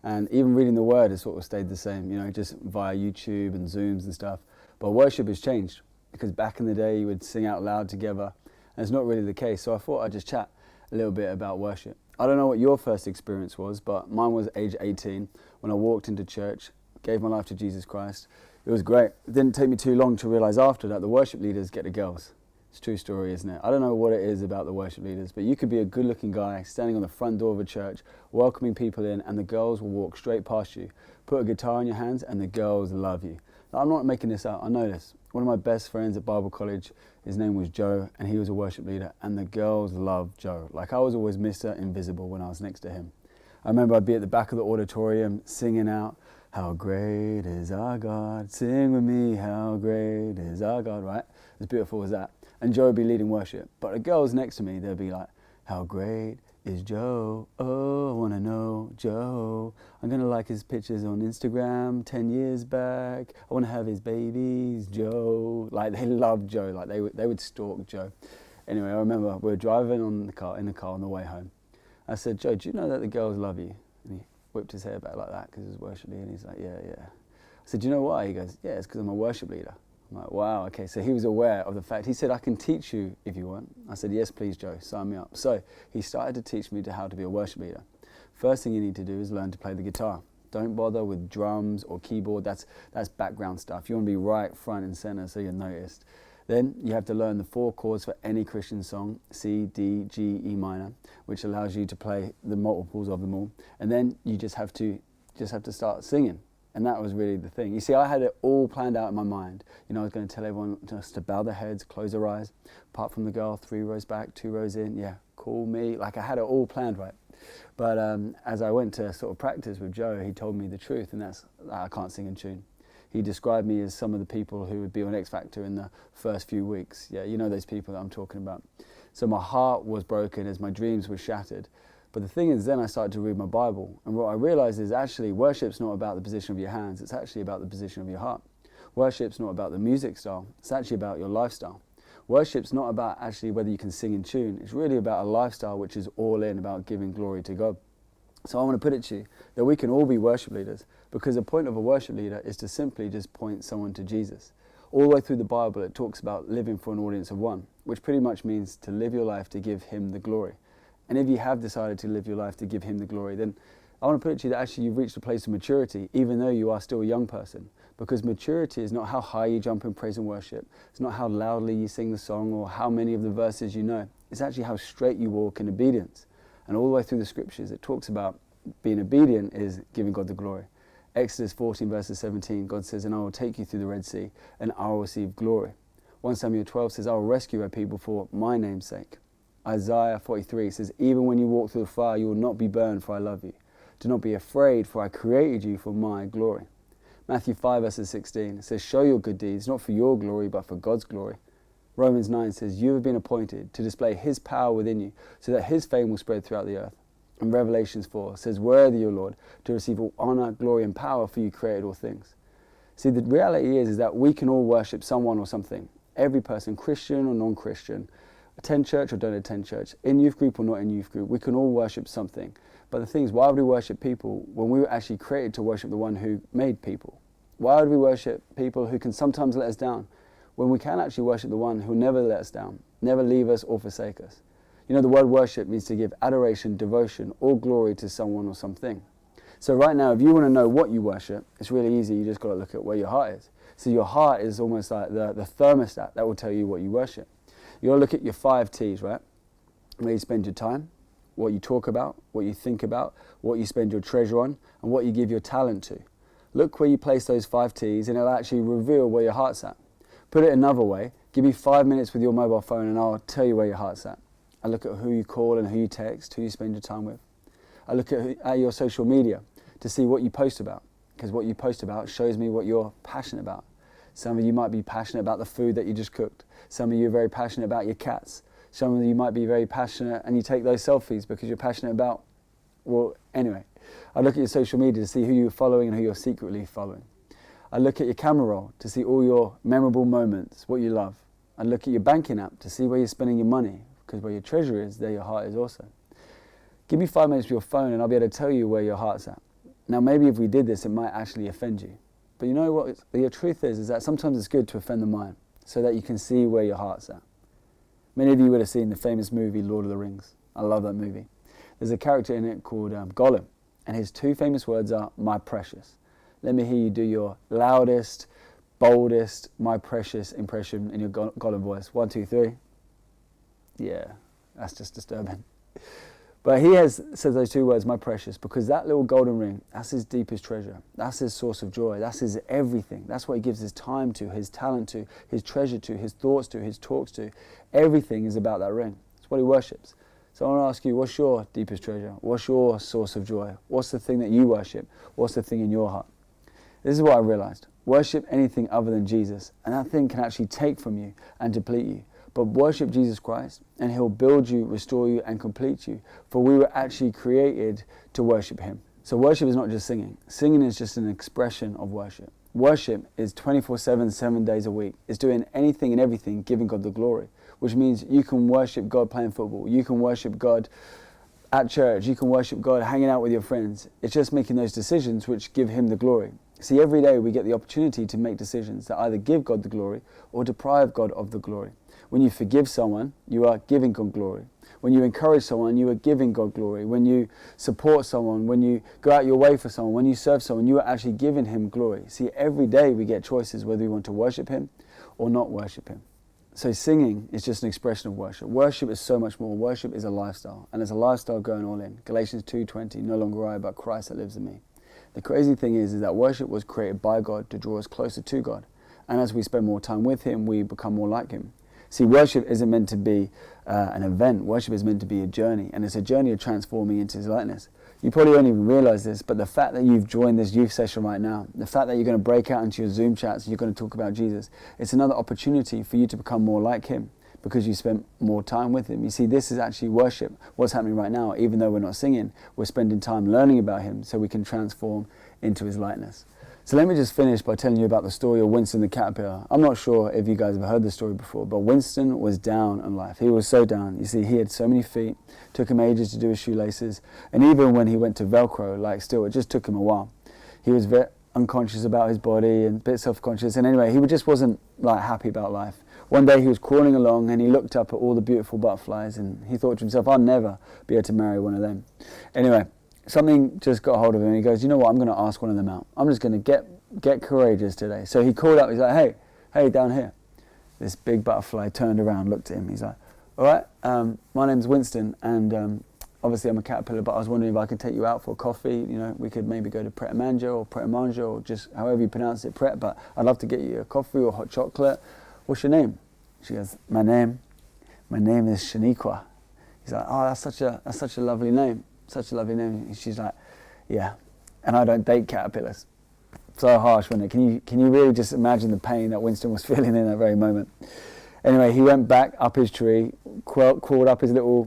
And even reading the word has sort of stayed the same, you know, just via YouTube and Zooms and stuff. But worship has changed because back in the day you would sing out loud together, and it's not really the case. So I thought I'd just chat a little bit about worship. I don't know what your first experience was, but mine was age 18 when I walked into church, gave my life to Jesus Christ. It was great. It didn't take me too long to realise after that the worship leaders get the girls. It's a true story, isn't it? I don't know what it is about the worship leaders, but you could be a good-looking guy standing on the front door of a church, welcoming people in, and the girls will walk straight past you, put a guitar in your hands, and the girls love you. Now, I'm not making this up, I know this. One of my best friends at Bible college, his name was Joe, and he was a worship leader, and the girls loved Joe. Like, I was always Mr. Invisible when I was next to him. I remember I'd be at the back of the auditorium singing out, "How great is our God, sing with me, how great is our God," right? As beautiful as that. And Joe would be leading worship. But the girls next to me, they'd be like, "How great is Joe? Oh, I want to know Joe. I'm going to like his pictures on Instagram 10 years back. I want to have his babies, Joe." Like, they loved Joe. Like, they would stalk Joe. Anyway, I remember we were driving in the car on the way home. I said, "Joe, do you know that the girls love you?" And he whipped his hair back like that because he was worship leader. And he's like, "Yeah, yeah." I said, "Do you know why?" He goes, "Yeah, it's because I'm a worship leader." I'm like, wow, okay. So he was aware of the fact. He said, "I can teach you if you want." I said, "Yes, please, Joe, sign me up." So he started to teach me how to be a worship leader. First thing you need to do is learn to play the guitar. Don't bother with drums or keyboard. That's background stuff. You want to be right front and center so you're noticed. Then you have to learn the 4 chords for any Christian song, C, D, G, E minor, which allows you to play the multiples of them all. And then you just have to start singing. And that was really the thing. You see, I had it all planned out in my mind. You know, I was going to tell everyone just to bow their heads, close their eyes, apart from the girl, 3 rows back, 2 rows in, yeah, call me. Like, I had it all planned, right? But as I went to sort of practice with Joe, he told me the truth, and that's, I can't sing in tune. He described me as some of the people who would be on X Factor in the first few weeks. Yeah, you know those people that I'm talking about. So my heart was broken as my dreams were shattered. But the thing is, then I started to read my Bible, and what I realized is actually worship's not about the position of your hands, it's actually about the position of your heart. Worship's not about the music style, it's actually about your lifestyle. Worship's not about actually whether you can sing in tune, it's really about a lifestyle which is all in, about giving glory to God. So I want to put it to you that we can all be worship leaders, because the point of a worship leader is to simply just point someone to Jesus. All the way through the Bible it talks about living for an audience of one, which pretty much means to live your life to give Him the glory. And if you have decided to live your life to give Him the glory, then I want to put it to you that actually you've reached a place of maturity, even though you are still a young person. Because maturity is not how high you jump in praise and worship. It's not how loudly you sing the song or how many of the verses you know. It's actually how straight you walk in obedience. And all the way through the scriptures, it talks about being obedient is giving God the glory. Exodus 14 verses 17, God says, "And I will take you through the Red Sea, and I will receive glory." 1 Samuel 12 says, "I will rescue my people for my name's sake." Isaiah 43 says, "Even when you walk through the fire, you will not be burned, for I love you. Do not be afraid, for I created you for my glory." Matthew 5 verses 16 says, "Show your good deeds, not for your glory, but for God's glory." Romans 9 says, "You have been appointed to display His power within you, so that His fame will spread throughout the earth." And Revelations 4 says, "Worthy, O Lord, to receive all honor, glory, and power, for you created all things." See, the reality is that we can all worship someone or something. Every person, Christian or non-Christian, attend church or don't attend church, in youth group or not in youth group, we can all worship something. But the thing is, why would we worship people when we were actually created to worship the one who made people? Why would we worship people who can sometimes let us down when we can actually worship the one who never let us down, never leave us or forsake us? You know, the word worship means to give adoration, devotion, or glory to someone or something. So right now, if you want to know what you worship, it's really easy. You just got to look at where your heart is. So your heart is almost like the thermostat that will tell you what you worship. You got to look at your 5 T's, right? Where you spend your time, what you talk about, what you think about, what you spend your treasure on, and what you give your talent to. Look where you place those 5 T's, and it'll actually reveal where your heart's at. Put it another way, give me 5 minutes with your mobile phone and I'll tell you where your heart's at. I look at who you call and who you text, who you spend your time with. I look at your social media to see what you post about, because what you post about shows me what you're passionate about. Some of you might be passionate about the food that you just cooked. Some of you are very passionate about your cats. Some of you might be very passionate and you take those selfies because you're passionate about, well, anyway. I look at your social media to see who you're following and who you're secretly following. I look at your camera roll to see all your memorable moments, what you love. I look at your banking app to see where you're spending your money, because where your treasure is, there your heart is also. Give me 5 minutes with your phone and I'll be able to tell you where your heart's at. Now maybe if we did this, it might actually offend you. But you know what the truth is that sometimes it's good to offend the mind so that you can see where your heart's at. Many of you would have seen the famous movie Lord of the Rings. I love that movie. There's a character in it called Gollum, and his 2 famous words are, "My precious." Let me hear you do your loudest, boldest, my precious impression in your golden voice? 1, 2, 3. Yeah, that's just disturbing. But he says those 2 words, my precious, because that little golden ring, that's his deepest treasure. That's his source of joy. That's his everything. That's what he gives his time to, his talent to, his treasure to, his thoughts to, his talks to. Everything is about that ring. It's what he worships. So I want to ask you, what's your deepest treasure? What's your source of joy? What's the thing that you worship? What's the thing in your heart? This is what I realized. Worship anything other than Jesus, and that thing can actually take from you and deplete you. But worship Jesus Christ, and he'll build you, restore you, and complete you. For we were actually created to worship him. So worship is not just singing. Singing is just an expression of worship. Worship is 24/7, 7 days a week. It's doing anything and everything, giving God the glory. Which means you can worship God playing football. You can worship God at church. You can worship God hanging out with your friends. It's just making those decisions which give him the glory. See, every day we get the opportunity to make decisions that either give God the glory or deprive God of the glory. When you forgive someone, you are giving God glory. When you encourage someone, you are giving God glory. When you support someone, when you go out your way for someone, when you serve someone, you are actually giving him glory. See, every day we get choices whether we want to worship him or not worship him. So singing is just an expression of worship. Worship is so much more. Worship is a lifestyle, and it's a lifestyle going all in. Galatians 2:20, no longer I, but Christ that lives in me. The crazy thing is that worship was created by God to draw us closer to God. And as we spend more time with him, we become more like him. See, worship isn't meant to be an event. Worship is meant to be a journey, and it's a journey of transforming into his likeness. You probably don't even realize this, but the fact that you've joined this youth session right now, the fact that you're going to break out into your Zoom chats and you're going to talk about Jesus, it's another opportunity for you to become more like him because you spent more time with him. You see, this is actually worship. What's happening right now, even though we're not singing, we're spending time learning about him so we can transform into his likeness. So let me just finish by telling you about the story of Winston the caterpillar. I'm not sure if you guys have heard this story before, but Winston was down on life. He was so down. You see, he had so many feet, took him ages to do his shoelaces, and even when he went to Velcro, like still, it just took him a while. He was very unconscious about his body and a bit self-conscious, and anyway, he just wasn't like happy about life. One day he was crawling along and he looked up at all the beautiful butterflies and he thought to himself, I'll never be able to marry one of them. Anyway, something just got hold of him and he goes, you know what, I'm going to ask one of them out. I'm just going to get courageous today. So he called up, he's like, hey, down here. This big butterfly turned around, looked at him, he's like, all right, my name's Winston and obviously I'm a caterpillar, but I was wondering if I could take you out for a coffee. You know, we could maybe go to Pret a Manger or just however you pronounce it, Pret, but I'd love to get you a coffee or hot chocolate. What's your name? She goes, my name is Shaniqua. He's like, oh, that's such a lovely name. Such a lovely name. And she's like, yeah, and I don't date caterpillars. So harsh, wasn't it? Can you really just imagine the pain that Winston was feeling in that very moment? Anyway, he went back up his tree, crawled up his little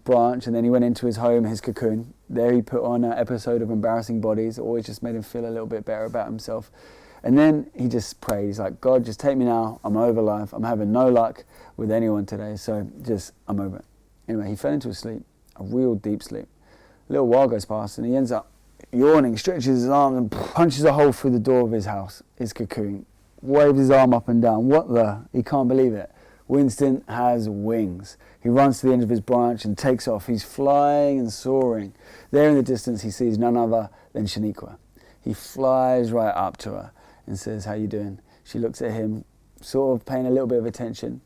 branch, and then he went into his home, his cocoon. There he put on an episode of Embarrassing Bodies. It always just made him feel a little bit better about himself. And then he just prayed. He's like, God, just take me now. I'm over life. I'm having no luck with anyone today, so I'm over it. Anyway, he fell into a sleep, a real deep sleep. A little while goes past and he ends up yawning, stretches his arms and punches a hole through the door of his house, his cocoon, waves his arm up and down. He can't believe it. Winston has wings. He runs to the end of his branch and takes off. He's flying and soaring. There in the distance he sees none other than Shaniqua. He flies right up to her and says, how you doing? She looks at him, sort of paying a little bit of attention.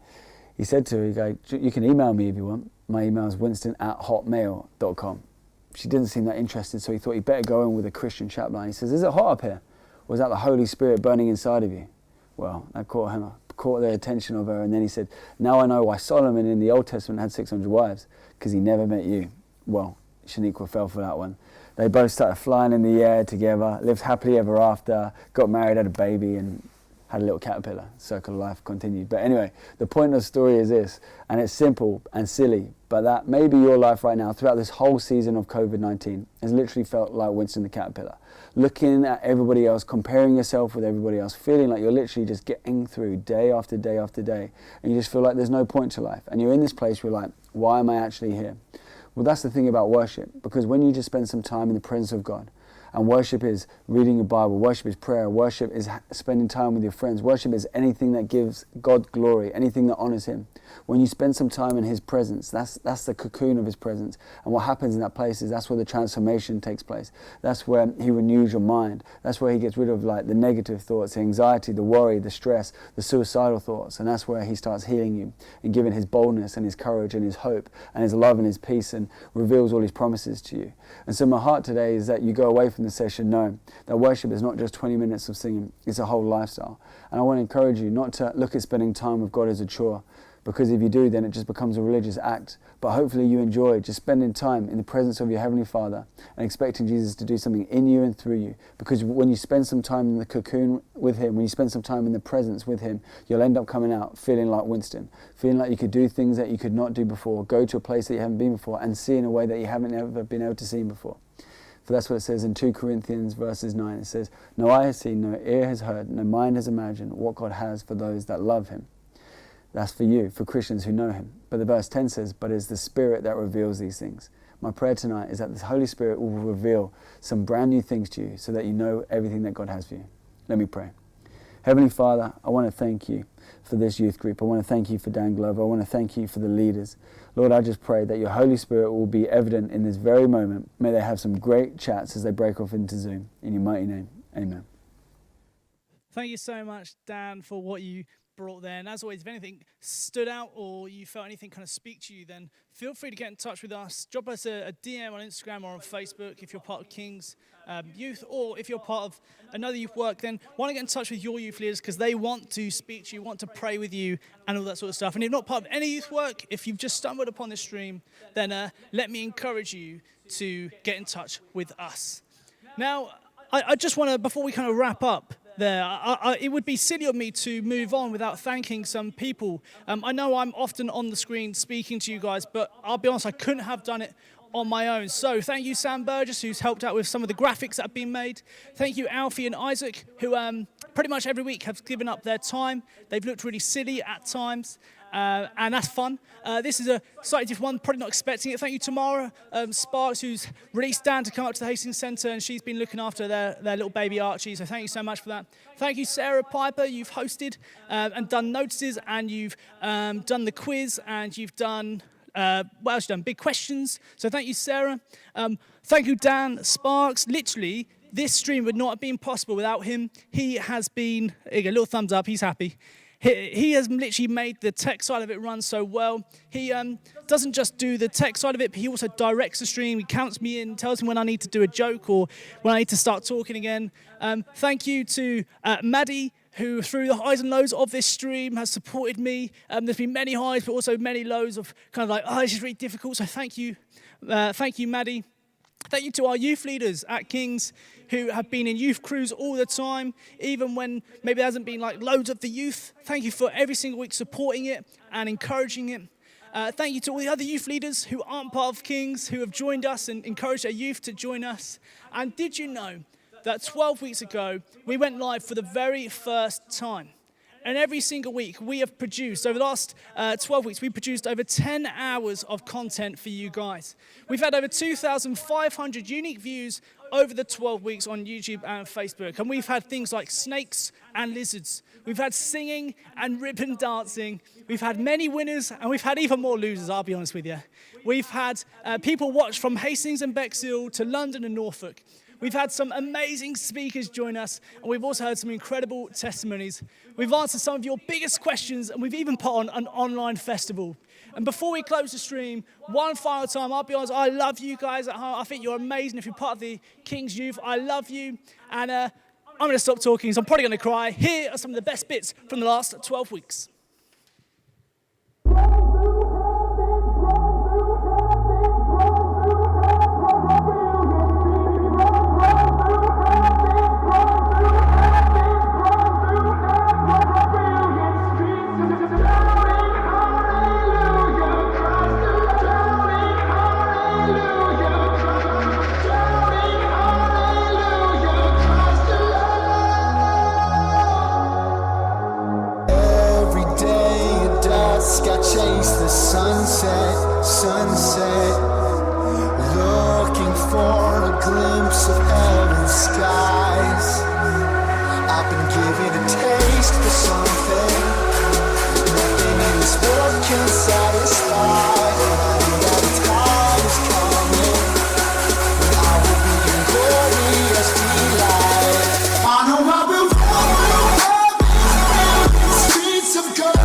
He said to her, he goes, you can email me if you want. My email is winston@hotmail.com. She didn't seem that interested, so he thought he'd better go in with a Christian chap line. He says, is it hot up here? Or is that the Holy Spirit burning inside of you? Well, that caught the attention of her, and then he said, now I know why Solomon in the Old Testament had 600 wives, because he never met you. Well, Shaniqua fell for that one. They both started flying in the air together, lived happily ever after, got married, had a baby, and had a little caterpillar. Circle of life continued. But anyway, the point of the story is this, and it's simple and silly, but that maybe your life right now, throughout this whole season of COVID-19, has literally felt like Winston the caterpillar. Looking at everybody else, comparing yourself with everybody else, feeling like you're literally just getting through day after day after day, and you just feel like there's no point to life. And you're in this place where you're like, why am I actually here? Well, that's the thing about worship, because when you just spend some time in the presence of God, And worship is reading your Bible, worship is prayer, worship is spending time with your friends, worship is anything that gives God glory, anything that honors him. When you spend some time in his presence, that's the cocoon of his presence. And what happens in that place is that's where the transformation takes place. That's where he renews your mind. That's where he gets rid of like the negative thoughts, the anxiety, the worry, the stress, the suicidal thoughts. And that's where he starts healing you and giving his boldness and his courage and his hope and his love and his peace, and reveals all his promises to you. And so my heart today is that you go away from the session knowing that worship is not just 20 minutes of singing, it's a whole lifestyle. And I want to encourage you not to look at spending time with God as a chore, because if you do, then it just becomes a religious act. But hopefully you enjoy just spending time in the presence of your Heavenly Father and expecting Jesus to do something in you and through you. Because when you spend some time in the cocoon with him, when you spend some time in the presence with him, you'll end up coming out feeling like Winston, feeling like you could do things that you could not do before, go to a place that you haven't been before, and see in a way that you haven't ever been able to see before. For that's what it says in 2 Corinthians verses 9. It says, "No eye has seen, no ear has heard, no mind has imagined what God has for those that love him." That's for you, for Christians who know him. But the verse 10 says, "But it's the Spirit that reveals these things." My prayer tonight is that the Holy Spirit will reveal some brand new things to you so that you know everything that God has for you. Let me pray. Heavenly Father, I want to thank you for this youth group. I want to thank you for Dan Glover. I want to thank you for the leaders. Lord, I just pray that your Holy Spirit will be evident in this very moment. May they have some great chats as they break off into Zoom. In your mighty name, amen. Thank you so much, Dan, for what you brought there. And as always, if anything stood out or you felt anything kind of speak to you, then feel free to get in touch with us. Drop us a DM on Instagram or on Facebook if you're part of King's Youth, or if you're part of another youth work, then why not get in touch with your youth leaders, because they want to speak to you, want to pray with you and all that sort of stuff. And if not part of any youth work, if you've just stumbled upon this stream, then let me encourage you to get in touch with us. Now, I just want to, before we kind of wrap up, it would be silly of me to move on without thanking some people. I know I'm often on the screen speaking to you guys, but I'll be honest, I couldn't have done it on my own. So thank you, Sam Burgess, who's helped out with some of the graphics that have been made. Thank you, Alfie and Isaac, who pretty much every week have given up their time. They've looked really silly at times. And that's fun. This is a slightly different one, probably not expecting it. Thank you, Tamara Sparks, who's released Dan to come up to the Hastings Centre, and she's been looking after their little baby Archie, so thank you so much for that. Thank you, Sarah Piper. You've hosted and done notices, and you've done the quiz, and you've done, what else you've done? Big questions. So thank you, Sarah. Thank you, Dan Sparks. Literally, this stream would not have been possible without him. He has been, there you go, little thumbs up, he's happy. He has literally made the tech side of it run so well. He doesn't just do the tech side of it, but he also directs the stream. He counts me in, tells me when I need to do a joke or when I need to start talking again. Thank you to Maddie, who through the highs and lows of this stream has supported me. There's been many highs, but also many lows of kind of like, oh, this is really difficult. So thank you, Maddie. Thank you to our youth leaders at King's who have been in youth crews all the time, even when maybe there hasn't been like loads of the youth. Thank you for every single week supporting it and encouraging it. Thank you to all the other youth leaders who aren't part of King's, who have joined us and encouraged their youth to join us. And did you know that 12 weeks ago, we went live for the very first time? And every single week we have produced, over the last 12 weeks, we produced over 10 hours of content for you guys. We've had over 2,500 unique views over the 12 weeks on YouTube and Facebook. And we've had things like snakes and lizards. We've had singing and ribbon dancing. We've had many winners, and we've had even more losers, I'll be honest with you. We've had people watch from Hastings and Bexhill to London and Norfolk. We've had some amazing speakers join us, and we've also heard some incredible testimonies. We've answered some of your biggest questions, and we've even put on an online festival. And before we close the stream, one final time, I'll be honest, I love you guys at heart. I think you're amazing. If you're part of the King's Youth, I love you. And I'm going to stop talking, so I'm probably going to cry. Here are some of the best bits from the last 12 weeks. Every skies. I've been given a taste for something nothing in this world can satisfy. That time is coming when I will be in glorious delight. I know I will run the streets of gold.